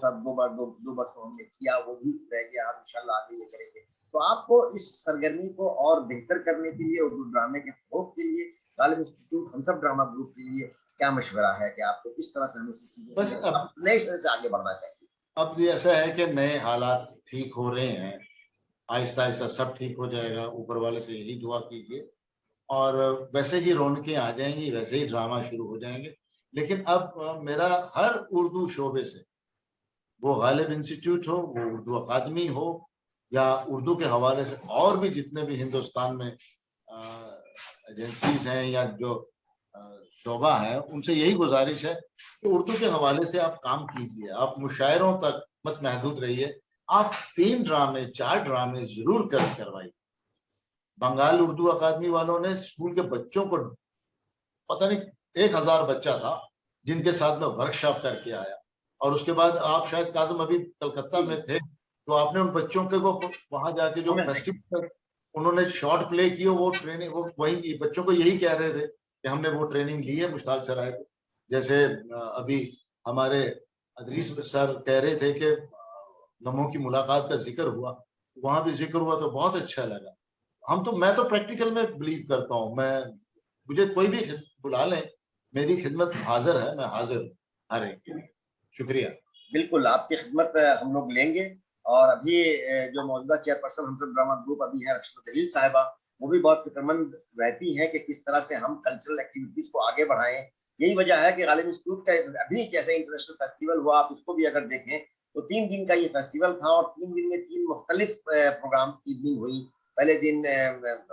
वर्षों हमने किया, वो भी रह गया, हम इंशाल्लाह आगे ये करेंगे। तो आपको इस सरगर्मी को और बेहतर करने के लिए, उर्दू ड्रामे के फरोग के लिए, गालिब इंस्टीट्यूट हम सब ड्रामा ग्रुप के लिए क्या मशवरा है कि आपको किस तरह से हमें चीजें बस अब नए तरह से आगे बढ़ना चाहिए? अब ऐसा है कि नए हालात ठीक हो रहे हैं, आहिस्ता आहिस्ता सब ठीक हो जाएगा। ऊपर वाले से यही दुआ कीजिए, और वैसे ही रौनकें आ जाएंगी, वैसे ही ड्रामा शुरू हो जाएंगे। लेकिन अब मेरा हर उर्दू शोबे से, वो गालिब इंस्टीट्यूट हो, वो उर्दू अकादमी हो, या उर्दू के हवाले से और भी जितने भी हिंदुस्तान में एजेंसीज हैं या जो शोबा है, उनसे यही गुजारिश है कि उर्दू के हवाले से आप काम कीजिए। आप मुशायरों तक मत महदूद रहिए, आप 3 ड्रामे 4 ड्रामे जरूर करवाइए। बंगाल उर्दू अकादमी वालों ने स्कूल के बच्चों को, पता नहीं 1000 बच्चा था जिनके साथ में वर्कशॉप करके आया। और उसके बाद आप शायद काजिम अभी कलकत्ता में थे, तो आपने उन बच्चों के वो वहां जाके जो फेस्टिवल उन्होंने शॉर्ट प्ले किए, वो ट्रेनिंग, वो वही बच्चों को यही कह रहे थे कि हमने वो ट्रेनिंग ली है मुश्ताक सराय को। जैसे अभी हमारे अदरीस सर कह रहे थे कि लम्हों की मुलाकात का जिक्र हुआ, वहां भी जिक्र हुआ तो बहुत अच्छा लगा। मैं तो प्रैक्टिकल में बिलीव करता हूँ। मुझे कोई भी बुला लें, मेरी खिदमत हाजिर है, मैं हाजिर हूँ हर एक के लिए। शुक्रिया। बिल्कुल, आपकी खिदमत हम लोग लेंगे। और अभी जो मौजूदा चेयरपर्सन हमसब ड्रामा ग्रुप अभी है रशीदा जलील साहिबा, वो भी बहुत फिक्रमंद रहती है कि किस तरह से हम कल्चरल एक्टिविटीज को आगे बढ़ाएं। यही वजह है कि गालिब इंस्टीट्यूट का अभी जैसे इंटरनेशनल फेस्टिवल हुआ, आप इसको भी अगर देखें तो 3 दिन का ये फेस्टिवल था, और 3 दिन में 3 मुख्तलिफ प्रोग्राम इवनिंग हुई। पहले दिन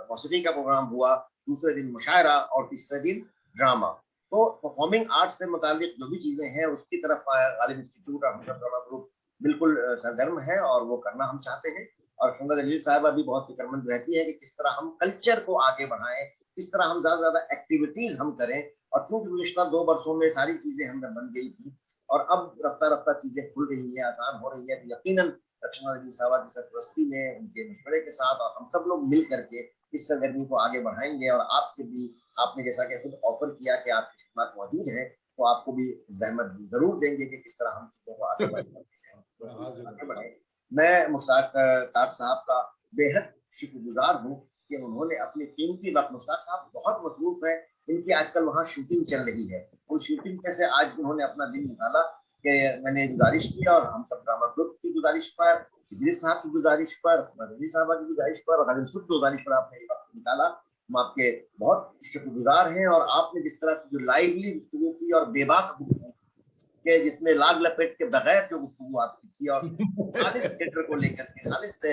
मौसीकी का प्रोग्राम हुआ, दूसरे दिन मुशायरा, और तीसरे दिन ड्रामा। तो परफॉर्मिंग आर्ट्स से मुतालिक जो भी चीजें हैं उसकी तरफ गालिब इंस्टीट्यूट और हमसब ड्रामा ग्रुप बिल्कुल सरगर्म है, और वो करना हम चाहते हैं। और रशीदा जलील साहिबा भी बहुत फिक्रमंद रहती है कि किस तरह हम कल्चर को आगे बढ़ाएं, किस तरह हम ज्यादा ज्यादा एक्टिविटीज हम करें। और चूंकि गुज़िश्ता 2 वर्षों में सारी चीजें हमें बन गई थी, और अब रफ्ता रफ्ता चीजें खुल रही है, आसान हो रही है, तो यकीनन रशीदा जलील साहिबा की सरपरस्ती में, उनके मशवरे के साथ, और हम सब लोग मिल करके इस सरगर्मी को आगे बढ़ाएंगे और आपसे भी, आपने जैसा कि खुद ऑफर किया कि आपकी खिदमत मौजूद है, तो आपको भी जहमत जरूर देंगे कि किस तरह हम चीजों को आगे बढ़ाएं। मैं मुश्ताक काक साहब का बेहद शुक्रगुजार हूँ कि उन्होंने अपनी कीमती वक्त, मुश्ताक साहब बहुत मसरूफ है, इनकी आजकल वहाँ शूटिंग चल रही है, उस शूटिंग में से आज उन्होंने अपना दिन निकाला कि मैंने गुजारिश की और हम सब ड्रामा ग्रुप की गुजारिश पर, इदरीस साहब की गुजारिश पर, रजनी साहबा की गुजारिश पर और गालिब सुद की गुजारिश पर आपने ये वक्त निकाला। हम आपके बहुत शुक्रगुजार हैं और आपने जिस तरह से जो लाइवली गुफ्तगू की और बेबाक गुफ्तगू के, जिसमें लाग लपेट के बगैर जो गुफ्तगू आपकी की और खालिस थिएटर को लेकर के खालिस से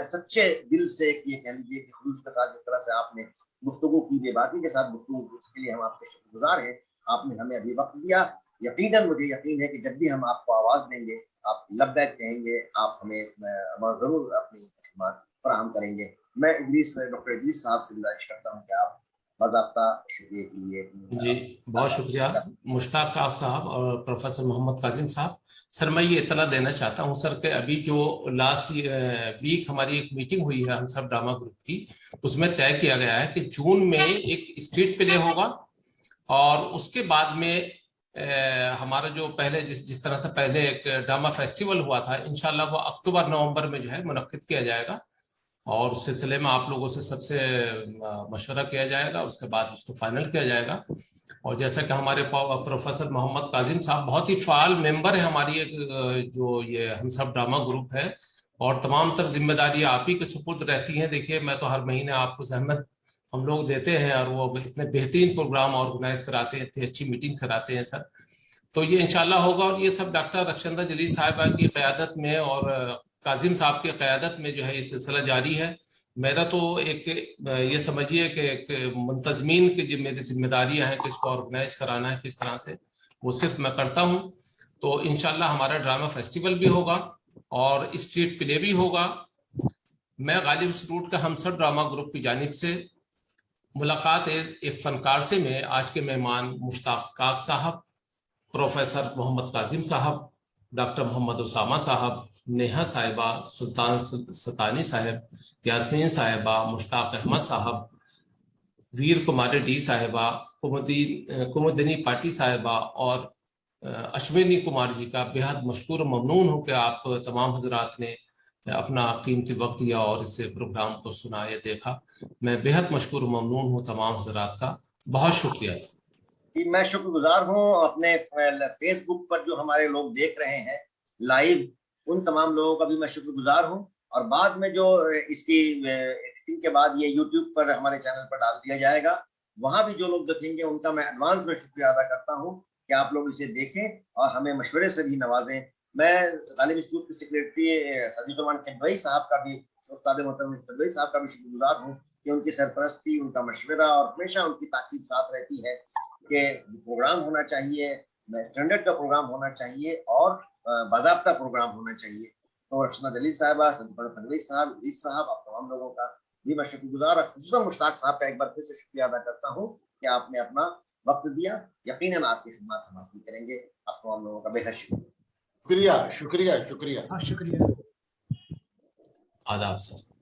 सच्चे दिल से, ये कह लीजिए कि खुलूस के साथ जिस तरह से आपने गुफ्तगू की, बेबाकी के साथ गुफ्तगू की, उसके लिए हम आपके शुक्रगुजार हैं। आपने हमें अभी वक्त दिया, यकीनन मुझे यकीन है कि जब भी हम आपको आवाज देंगे आप लब्बैक कहेंगे, आप हमें जरूर अपनी खिदमत फराहम करेंगे। मैं डॉक्टर इदरीस साहब से गुजारिश करता हूँ कि आप बाज़ाब्ता शुक्रिया के लिए। जी बहुत शुक्रिया मुश्ताक काक साहब और प्रोफेसर मोहम्मद काजिम साहब। सर मैं ये इतना देना चाहता हूँ सर कि अभी जो लास्ट वीक हमारी एक मीटिंग हुई है हम सब ड्रामा ग्रुप की, उसमें तय किया गया है कि जून में एक स्ट्रीट प्ले होगा और उसके बाद में हमारा जो पहले जिस तरह से पहले एक ड्रामा फेस्टिवल हुआ था, इंशाल्लाह वो अक्टूबर नवंबर में जो है मुनक्किद किया जाएगा और उस सिलसिले में आप लोगों से सबसे मशवरा किया जाएगा, उसके बाद उसको फाइनल किया जाएगा। और जैसा कि हमारे प्रोफेसर मोहम्मद काजिम साहब बहुत ही फाल मेंबर है हमारी एक जो ये हम सब ड्रामा ग्रुप है और तमाम तर जिम्मेदारी आप ही के सुपुर्द रहती हैं। देखिए मैं तो हर महीने आपको जहमत हम लोग देते हैं और वो इतने बेहतरीन प्रोग्राम ऑर्गेनाइज कराते हैं, इतनी अच्छी मीटिंग कराते हैं सर। तो ये इंशाल्लाह होगा और ये सब डॉक्टर रक्षंदा जलील साहिबा की क़यादत में और काजिम साहब की क़यादत में जो है ये सिलसिला जारी है। मेरा तो एक ये समझिए कि एक मुंतजमीन की जो मेरी जिम्मेदारियां हैं कि इसको ऑर्गेनाइज कराना है किस तरह से, वो सिर्फ मैं करता हूँ। तो इंशाल्लाह हमारा ड्रामा फेस्टिवल भी होगा और स्ट्रीट प्ले भी होगा। मैं गालिब इंस्टीट्यूट का हम सब ड्रामा ग्रुप की जानिब से मुलाकात एक फनकार से में आज के मेहमान मुश्ताक काक साहब, प्रोफेसर मोहम्मद काजिम साहब, डॉक्टर मोहम्मद उसामा साहब, नेहा साहिबा, सुल्तान सतानी साहब, यास्मीन साहिबा, मुश्ताक अहमद साहब, वीर कुमारी डी साहिबा, कुमुदिनी पाटी साहिबा और अश्विनी कुमार जी का बेहद मशकूर ममनून हूँ कि आप तमाम हजरात ने अपना कीमती वक्त दिया और इस प्रोग्राम को सुना या देखा। मैं बेहद मशकूर ममनून हूँ तमाम हजरात का, बहुत शुक्रिया सर। मैं शुक्रगुजार हूँ अपने फेसबुक पर जो हमारे लोग देख रहे हैं लाइव, उन तमाम लोगों का भी मैं शुक्रगुजार हूँ और बाद में जो इसकी एडिटिंग के बाद ये यूट्यूब पर हमारे चैनल पर डाल दिया जाएगा, वहां भी जो लोग देखेंगे उनका मैं एडवांस में शुक्रिया अदा करता हूँ कि आप लोग इसे देखें और हमें मशवरे से भी नवाजें। मैं गालिब इंस्टीट्यूट के सेक्रेटरी सदीकुरमान किदवई साहब का भी, उस्ताद मोहतरम किदवई साहब का भी शुक्रगुजार हूँ कि उनकी सरपरस्ती, उनका मशवरा और हमेशा उनकी ताकीद साथ रहती है कि प्रोग्राम होना चाहिए, स्टैंडर्ड का प्रोग्राम होना चाहिए और बाज़ाब्ता प्रोग्राम होना चाहिए। तो रक्षंदा जलील साहिबा, किदवई साहब, इदरीस साहब, आप तमाम लोगों का भी मैं शुक्रगुजार, खुसूसन मुश्ताक साहब का एक बार फिर से शुक्रिया अदा करता हूँ कि आपने अपना वक्त दिया। यकीनन आपकी खिदमत हम हासिल करेंगे। आप तमाम लोगों का बेहद शुक्रिया। शुक्रिया शुक्रिया शुक्रिया। शुक्रिया। आदाब सर।